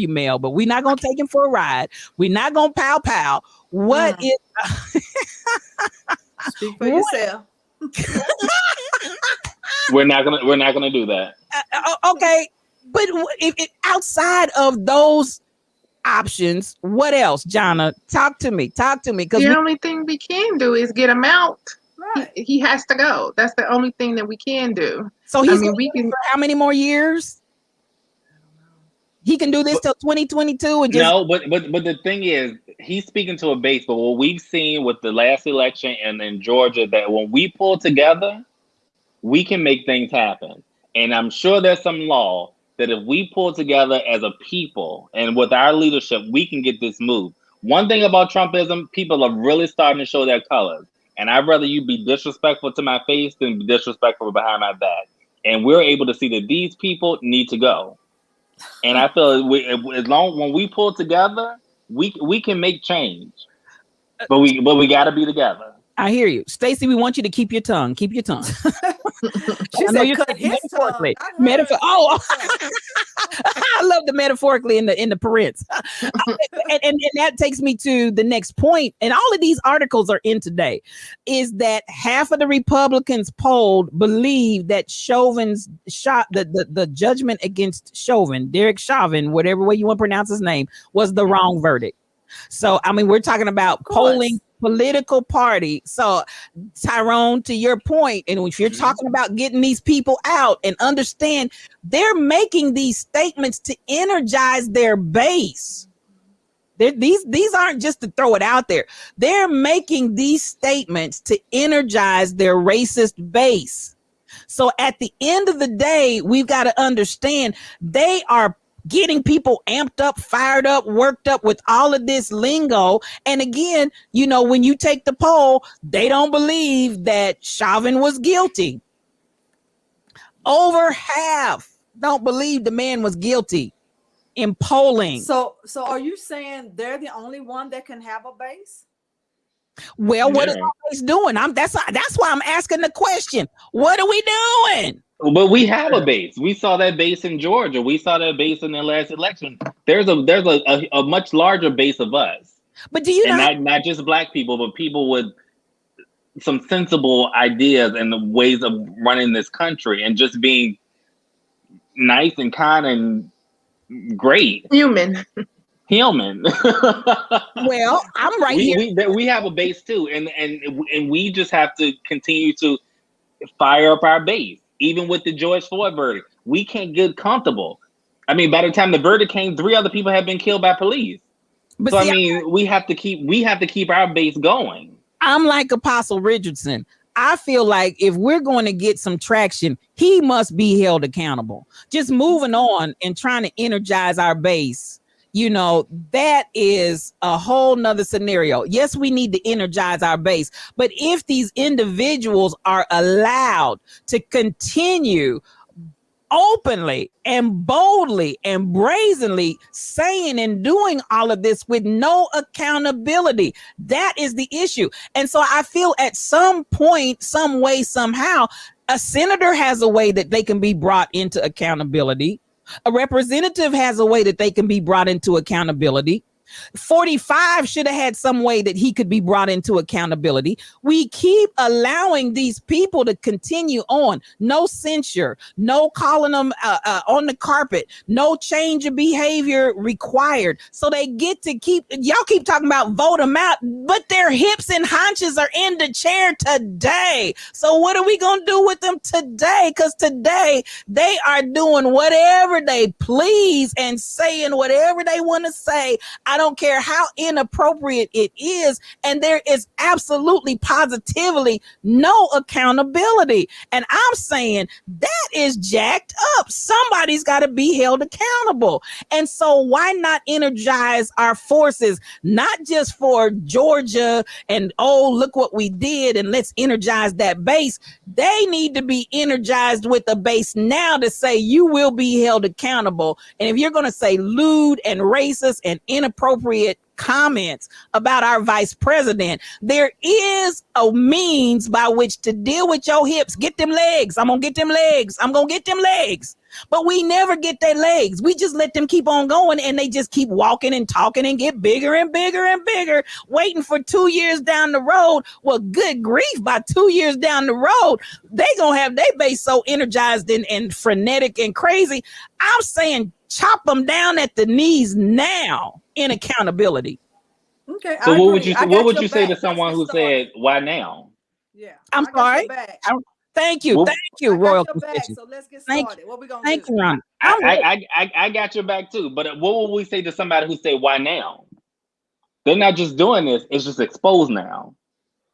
Mel, but we're not going to take him for a ride. We're not going to pow. What is? Speak for yourself. We're not gonna do that. Okay, but if outside of those options, what else, Jonna? Talk to me. Because the only thing we can do is get him out. Right. He has to go. That's the only thing that we can do. So we can. For how many more years? He can do this till 2022 and just. No, but the thing is, he's speaking to a base. But what we've seen with the last election and in Georgia, that when we pull together, we can make things happen. And I'm sure there's some law that if we pull together as a people and with our leadership, we can get this move. One thing about Trumpism, people are really starting to show their colors. And I'd rather you be disrespectful to my face than be disrespectful behind my back. And we're able to see that these people need to go. And I feel when we pull together, we can make change. but we got to be together. I hear you, Stacey. We want you to keep your tongue. Keep your tongue. She I know said, you're cut his tongue. metaphorically. not hers. Metaphor. Oh, I love the metaphorically in the parents. and that takes me to the next point. And all of these articles are in today. Is that half of the Republicans polled believe that Chauvin's shot the judgment against Chauvin, Derek Chauvin, whatever way you want to pronounce his name, was the wrong verdict. So I mean, we're talking about polling political party. So Tyrone, to your point, and if you're talking about getting these people out and understand, they're making these statements to energize their base. These aren't just to throw it out there. They're making these statements to energize their racist base. So at the end of the day, we've got to understand they are getting people amped up, fired up, worked up with all of this lingo. And again, you know, when you take the poll, they don't believe that Chauvin was guilty. Over half don't believe the man was guilty in polling. So are you saying they're the only one that can have a base? Well, what is our base doing? That's why I'm asking the question. What are we doing? But we have a base. We saw that base in Georgia. We saw that base in the last election. There's a much larger base of us. But do you know, not just black people, but people with some sensible ideas and ways of running this country and just being nice and kind and great. Human. Well, I'm right here. We have a base too, and we just have to continue to fire up our base. Even with the George Floyd verdict, we can't get comfortable. I mean, by the time the verdict came, 3 other people had been killed by police. But so see, I mean, we have to keep our base going. I'm like Apostle Richardson. I feel like if we're going to get some traction, he must be held accountable. Just moving on and trying to energize our base, you know, that is a whole nother scenario. Yes, we need to energize our base, but if these individuals are allowed to continue openly and boldly and brazenly saying and doing all of this with no accountability, that is the issue. And so I feel at some point, some way, somehow, a senator has a way that they can be brought into accountability. A representative has a way that they can be brought into accountability. 45 should have had some way that he could be brought into accountability. We keep allowing these people to continue on. No censure, no calling them on the carpet, no change of behavior required. So they get to y'all keep talking about vote them out, but their hips and haunches are in the chair today. So what are we going to do with them today? Because today they are doing whatever they please and saying whatever they want to say. I don't care how inappropriate it is. And there is absolutely positively no accountability. And I'm saying that is jacked up. Somebody's got to be held accountable. And so why not energize our forces, not just for Georgia and, oh, look what we did and let's energize that base. They need to be energized with a base now to say you will be held accountable. And if you're going to say lewd and racist and inappropriate comments about our vice president, there is a means by which to deal with your hips. Get them legs. I'm gonna get them legs. I'm gonna get them legs. But we never get their legs. We just let them keep on going and they just keep walking and talking and get bigger and bigger and bigger, waiting for 2 years down the road. Well, good grief, by 2 years down the road, they gonna have their base so energized and frenetic and crazy. I'm saying chop them down at the knees now in accountability. Okay. So what would you say to someone who said, why now? Yeah. I'm sorry. Thank you. Thank you, Royal Confession. So let's get started. What we gonna do? Thank you, Ron. I got your back too. But what would we say to somebody who say, why now? They're not just doing this, it's just exposed now.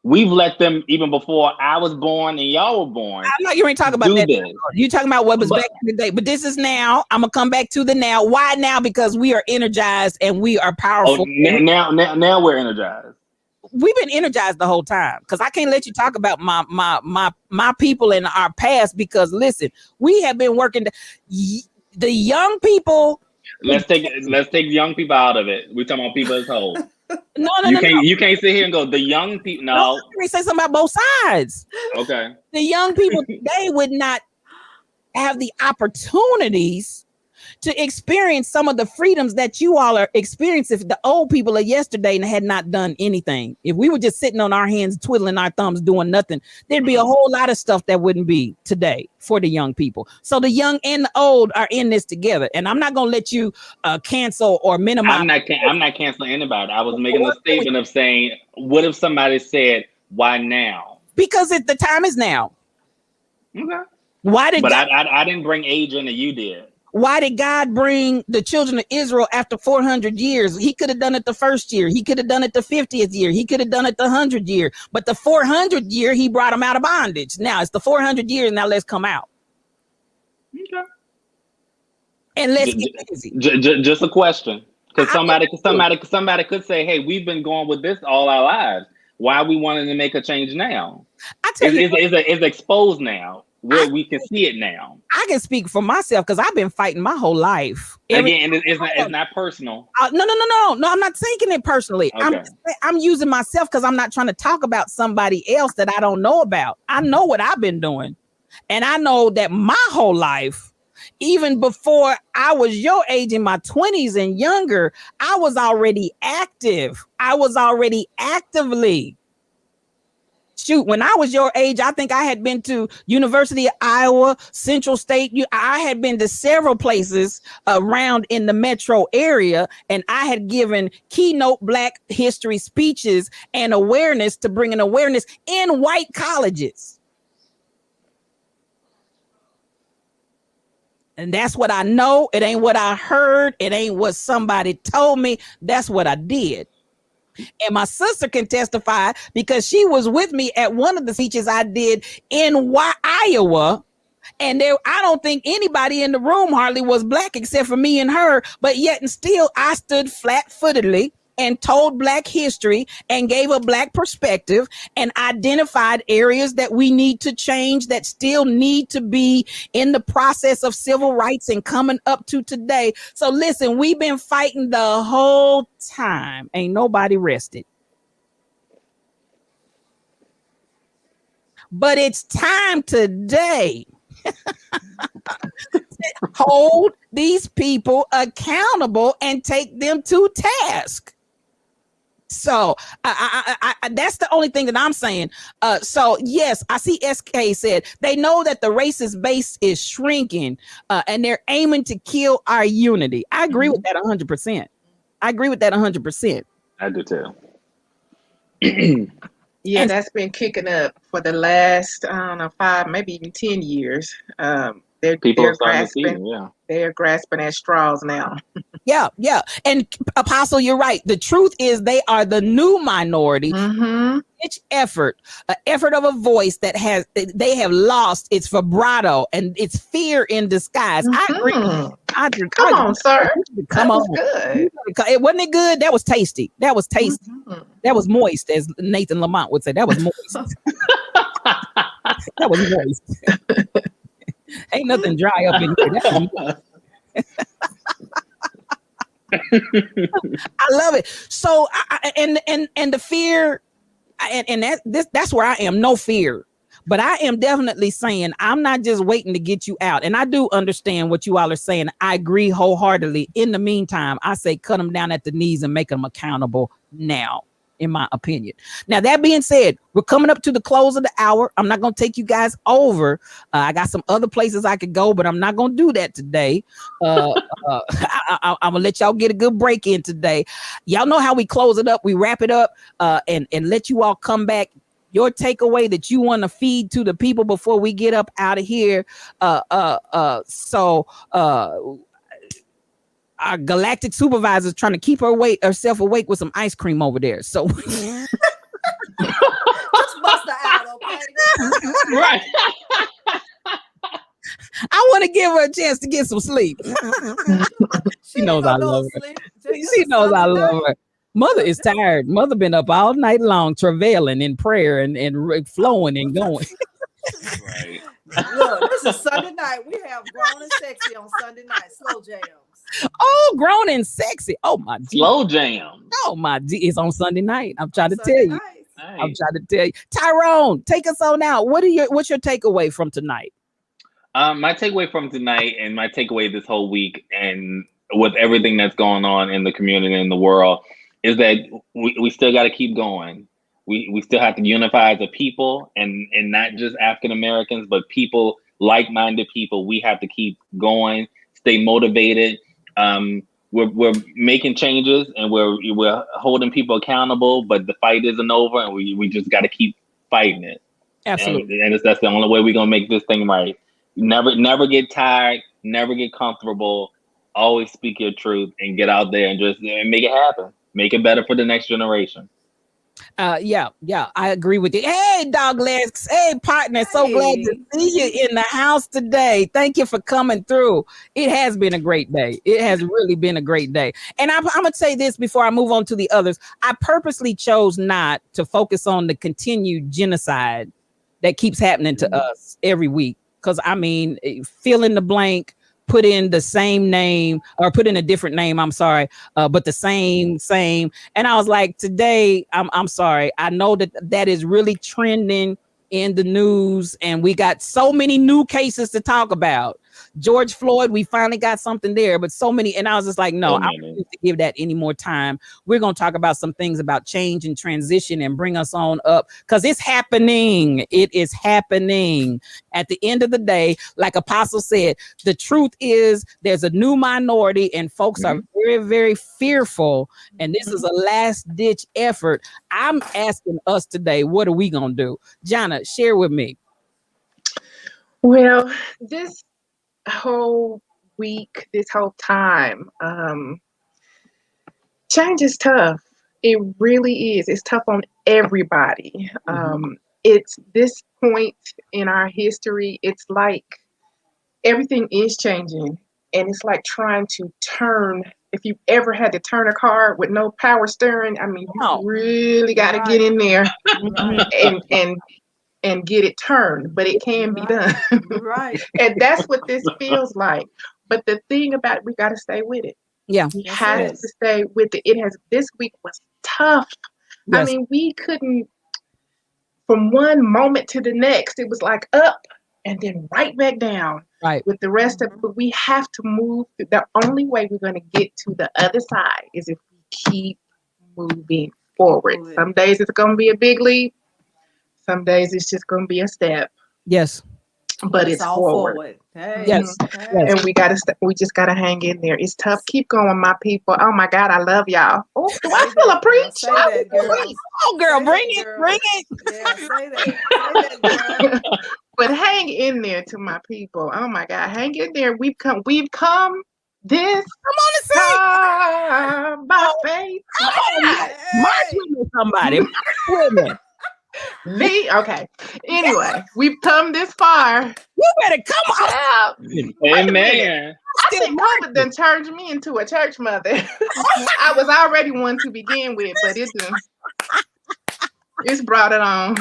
We've let them, even before I was born and y'all were born. I know you ain't talking about that. You're talking about what was back in the day. But this is now. I'm going to come back to the now. Why now? Because we are energized and we are powerful. Now we're energized. We've been energized the whole time. Because I can't let you talk about my people in our past. Because listen, we have been working. The young people. Let's take young people out of it. We're talking about people as whole. You can't sit here and go, the young people. No. Let me say something about both sides. Okay. The young people today would not have the opportunities to experience some of the freedoms that you all are experiencing if the old people of yesterday had not done anything. If we were just sitting on our hands, twiddling our thumbs, doing nothing, there'd be a whole lot of stuff that wouldn't be today for the young people. So the young and the old are in this together. And I'm not going to let you cancel or minimize. I'm not canceling anybody. I was making a statement of saying, what if somebody said, why now? Because the time is now. Okay. Why did I didn't bring age in that you did. Why did God bring the children of Israel after 400 years? He could have done it the first year. He could have done it the 50th year. He could have done it the 100th year. But the 400th year, he brought them out of bondage. Now it's the 400 years. Now let's come out. Okay. And let's get busy. Just a question. Because somebody could say, hey, we've been going with this all our lives. Why are we wanting to make a change now? I tell you, it's exposed now. We can see it now. I can speak for myself because I've been fighting my whole life. Again, it's not personal. No. I'm not thinking it personally. Okay. I'm using myself because I'm not trying to talk about somebody else that I don't know about. I know what I've been doing. And I know that my whole life, even before I was your age in my 20s and younger, I was already active. I was already actively. Shoot, when I was your age, I think I had been to University of Iowa, Central State. I had been to several places around in the metro area, and I had given keynote Black history speeches and awareness to bring an awareness in white colleges. And that's what I know. It ain't what I heard. It ain't what somebody told me. That's what I did. And my sister can testify because she was with me at one of the speeches I did in Iowa. And I don't think anybody in the room hardly was Black except for me and her. But yet and still, I stood flat-footedly and told Black history and gave a Black perspective and identified areas that we need to change that still need to be in the process of civil rights and coming up to today. So listen, we've been fighting the whole time. Ain't nobody rested. But it's time today to hold these people accountable and take them to task. So I that's the only thing that I'm saying. So yes, I see SK said they know that the racist base is shrinking and they're aiming to kill our unity. I agree with that 100%. I agree with that 100%. I do too. Yeah, that's been kicking up for the last, I don't know, 5, maybe even 10 years. They're grasping at straws now. Yeah. And Apostle, you're right. The truth is they are the new minority. Each effort of a voice that they have lost its vibrato and its fear in disguise. I agree. Come on, sir. Come on. Good. It wasn't it good? That was tasty. That was tasty. That was moist, as Nathan Lamont would say. That was moist. That was moist. Ain't nothing dry up in here. I love it. So, and the fear, and that's where I am. No fear, but I am definitely saying I'm not just waiting to get you out. And I do understand what you all are saying. I agree wholeheartedly. In the meantime, I say cut them down at the knees and make them accountable now. In my opinion. Now, that being said, we're coming up to the close of the hour. I'm not going to take you guys over. I got some other places I could go, but I'm not going to do that today. I'm going to let y'all get a good break in today. Y'all know how we close it up. We wrap it up and let you all come back. Your takeaway that you want to feed to the people before we get up out of here. Our galactic supervisor is trying to keep herself awake with some ice cream over there. So just bust her out, okay? Right. I want to give her a chance to get some sleep. She knows I love her. She knows I love her. Mother is tired. Mother been up all night long, travailing in prayer and flowing and going. Right. Look, this is Sunday night. We have Grown and Sexy on Sunday night. Slow jams. Oh, grown and sexy. Oh my G. Slow jam. Oh my G. It's on Sunday night. I'm trying to tell Sunday you. night. I'm Nice. trying to tell you. Tyrone, take us on out. What's your takeaway from tonight? My takeaway from tonight and my takeaway this whole week and with everything that's going on in the community and the world is that we still got to keep going. We still have to unify as a people and not just African Americans, but people, like-minded people. We have to keep going, stay motivated. We're making changes and we're holding people accountable, but the fight isn't over and we just got to keep fighting it. Absolutely. And that's the only way we're going to make this thing right. Never get tired, never get comfortable. Always speak your truth and get out there and just make it happen. Make it better for the next generation. Yeah, I agree with you. Hey, dog legs. Hey, partner. So glad to see you in the house today. Thank you for coming through. It has been a great day. It has really been a great day. And I'm going to say this before I move on to the others. I purposely chose not to focus on the continued genocide that keeps happening to us every week. Because, I mean, fill in the blank, put in the same name or put in a different name. I'm sorry. But the same. And I was like, today, I'm sorry. I know that is really trending in the news and we got so many new cases to talk about. George Floyd, we finally got something there, but so many. And I was just like, no, I don't need to give that any more time. We're going to talk about some things about change and transition and bring us on up because it's happening. It is happening. At the end of the day, like Apostle said, the truth is there's a new minority and folks are very, very fearful. And this is a last ditch effort. I'm asking us today, what are we going to do? Jana, share with me. Well, this whole week, this whole time, change is tough. It really is. It's tough on everybody. It's this point in our history, it's like everything is changing. And it's like trying to turn. If you've ever had to turn a car with no power steering, I mean, you really got to get in there and get it turned, but it can be done. Right. And that's what this feels like. But the thing about it, we got to stay with it. Yeah. We have to stay with it. This week was tough. Yes. I mean, we couldn't, from one moment to the next, it was like up and then right back down. Right. With the rest of it, but we have to move. The only way we're going to get to the other side is if we keep moving forward. Some days it's going to be a big leap. Some days it's just going to be a step. Yes. But it's forward. Hey. Yes. And we just got to hang in there. It's tough. Keep going, my people. Oh my God, I love y'all. Oh, do I feel a preach? Oh, girl, bring it. Yeah, say that. But hang in there to my people. Oh my God, hang in there. We've come this far by faith. March with me, somebody. With me. Okay. Anyway, we've come this far. You better come on. Amen. I think COVID done turned me into a church mother. I was already one to begin with, but it's brought it on.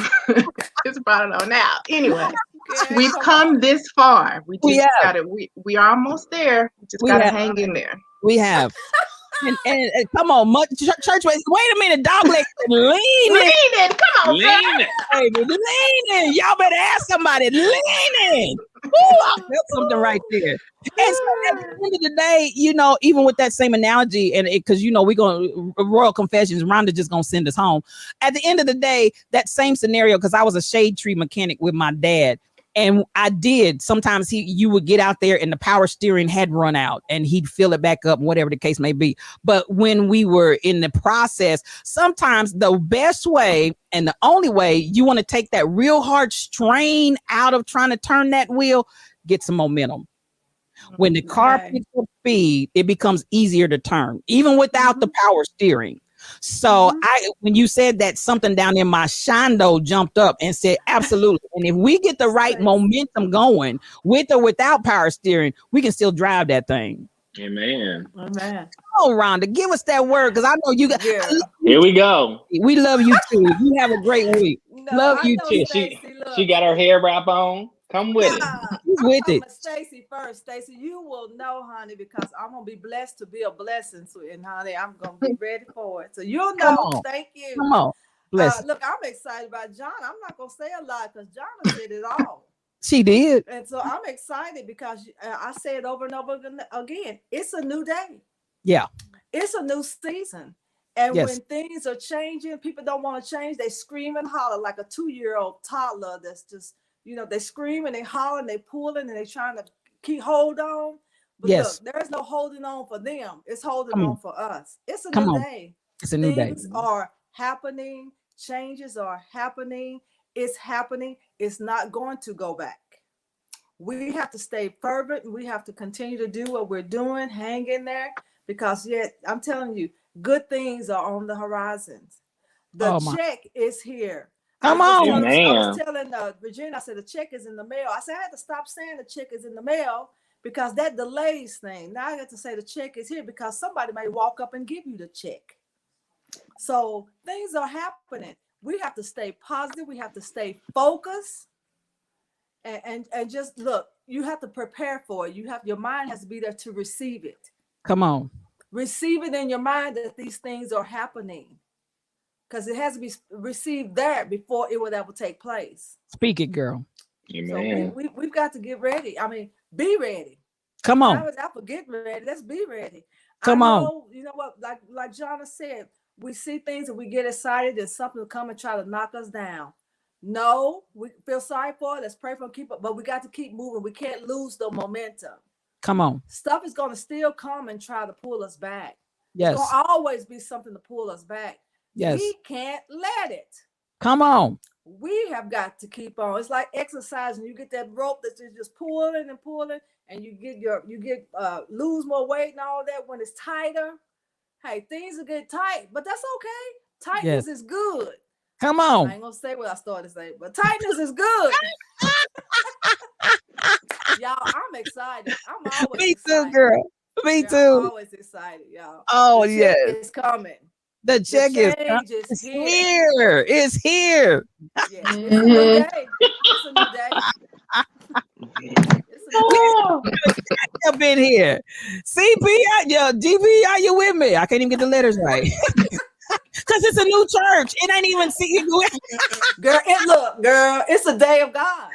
It's brought it on now. Anyway, we've come this far. We just got it. We are almost there. We just gotta hang in there. We have. And come on, church. Wait a minute, dog leg. Leaning. Come on, leaning. Y'all better ask somebody. Leaning. Ooh, I felt something right there. And so at the end of the day, even with that same analogy, and because we're going Royal Confessions, Rhonda just gonna send us home. At the end of the day, that same scenario, because I was a shade tree mechanic with my dad. And I did. Sometimes you would get out there and the power steering had run out and he'd fill it back up, whatever the case may be. But when we were in the process, sometimes the best way and the only way you want to take that real hard strain out of trying to turn that wheel, get some momentum. When the car picks up speed, it becomes easier to turn, even without the power steering. So when you said that, something down in my shando jumped up and said, absolutely. And if we get the right momentum going with or without power steering, we can still drive that thing. Amen. Oh, Rhonda, give us that word. Cause I know you got, here we go. We love you too. You have a great week. Love you too. She got her hair wrap on. Come with it. with it. Stacey first. Stacey, you will know, honey, because I'm gonna be blessed to be a blessing. So, and honey, I'm gonna be ready for it. So you'll Come know. on. Thank you. Come on. Bless. Look, I'm excited about John. I'm not gonna say a lot because John said it all. She did. And so I'm excited because I say it over and over again. It's a new day. Yeah. It's a new season. And Yes. when things are changing, people don't want to change. They scream and holler like a 2-year-old toddler that's just, they scream and they holler and they pulling and they trying to keep hold on. But yes. look, there is no holding on for them. It's holding Come on on. for us. It's a Come new on. day. It's a new day. Things are happening. Changes are happening. It's happening. It's not going to go back. We have to stay fervent. We have to continue to do what we're doing. Hang in there because yet I'm telling you, good things are on the horizons. The check is here. Come on. I was telling Virginia, I said the check is in the mail. I said I had to stop saying the check is in the mail because that delays things. Now I got to say the check is here because somebody may walk up and give you the check. So things are happening. We have to stay positive. We have to stay focused. And just look, you have to prepare for it. Your mind has to be there to receive it. Come on. Receive it in your mind that these things are happening. Because it has to be received there before it would ever take place. Speak it, girl. Amen. So we've got to get ready. I mean, be ready. Come on. Not forget ready. Let's be ready. Come on. You know what? Like Jonna said, we see things and we get excited and something will come and try to knock us down. No, we feel sorry for it. Let's pray for them, keep up, but we got to keep moving. We can't lose the momentum. Come on. Stuff is going to still come and try to pull us back. Yes. It's going to always be something to pull us back. Yes. We can't let it. Come on. We have got to keep on. It's like exercising. You get that rope that's just pulling and pulling, and you lose more weight and all that when it's tighter. Hey, things will get tight, but that's okay. Tightness is good. Come on. I ain't gonna say what I started to say, but tightness is good. Y'all, I'm excited. I'm always Me excited. too, girl. Me too. I'm always excited, y'all. Oh, yes. It's coming. The check is here. It's here. Yes, it's a new day. It's a new day. Up in here. CP, DP, are you with me? I can't even get the letters right. Because it's a new church. It ain't even girl, it's a day of God.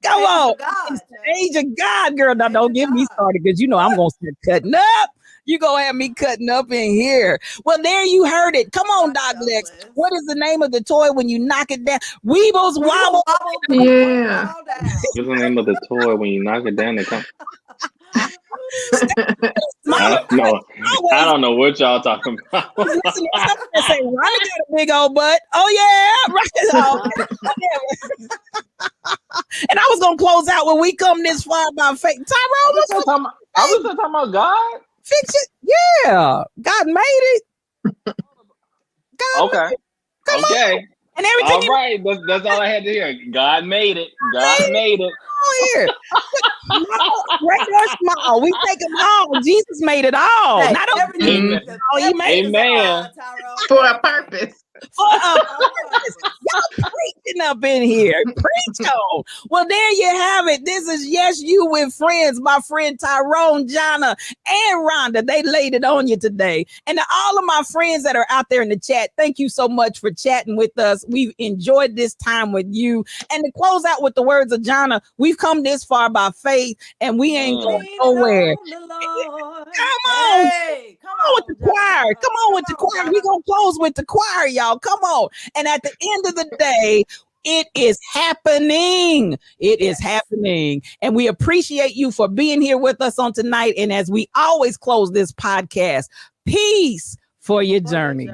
Come on. It's the age of God, girl. Now, don't get me started because I'm going to start cutting up. You're going to have me cutting up in here. Well, there you heard it. Come on, Doc Lex. What is the name of the toy when you knock it down? Weebles Wobble. Yeah. What's the name of the toy when you knock it down? It comes. I don't know what y'all talking about. Listen, say, Ronnie got a big old butt. Oh, yeah. Right. And I was going to close out when we come this far by faith. Tyrone, I was still talking about God. Fix it. Yeah. God made it. Okay. On. And everything. All right. That's all I had to hear. God made it. God made it. Here. Regular small. We take them all. Jesus made it all. Hey, not Amen. He made Amen. For a purpose. Y'all preaching up in here. Preach on. Well, there you have it. This is Yes You with Friends. My friend Tyrone, Jonna, and Rhonda. They laid it on you today. And to all of my friends that are out there in the chat, thank you so much for chatting with us. We've enjoyed this time with you. And to close out with the words of Jonna, we've come this far by faith, and we ain't going nowhere. Come on. Hey, come on with the choir. Come on with the choir. We're going to close with the choir, y'all. Come on. And at the end of the day, it is happening. It is happening. And we appreciate you for being here with us on tonight. And as we always close this podcast, peace for your journey.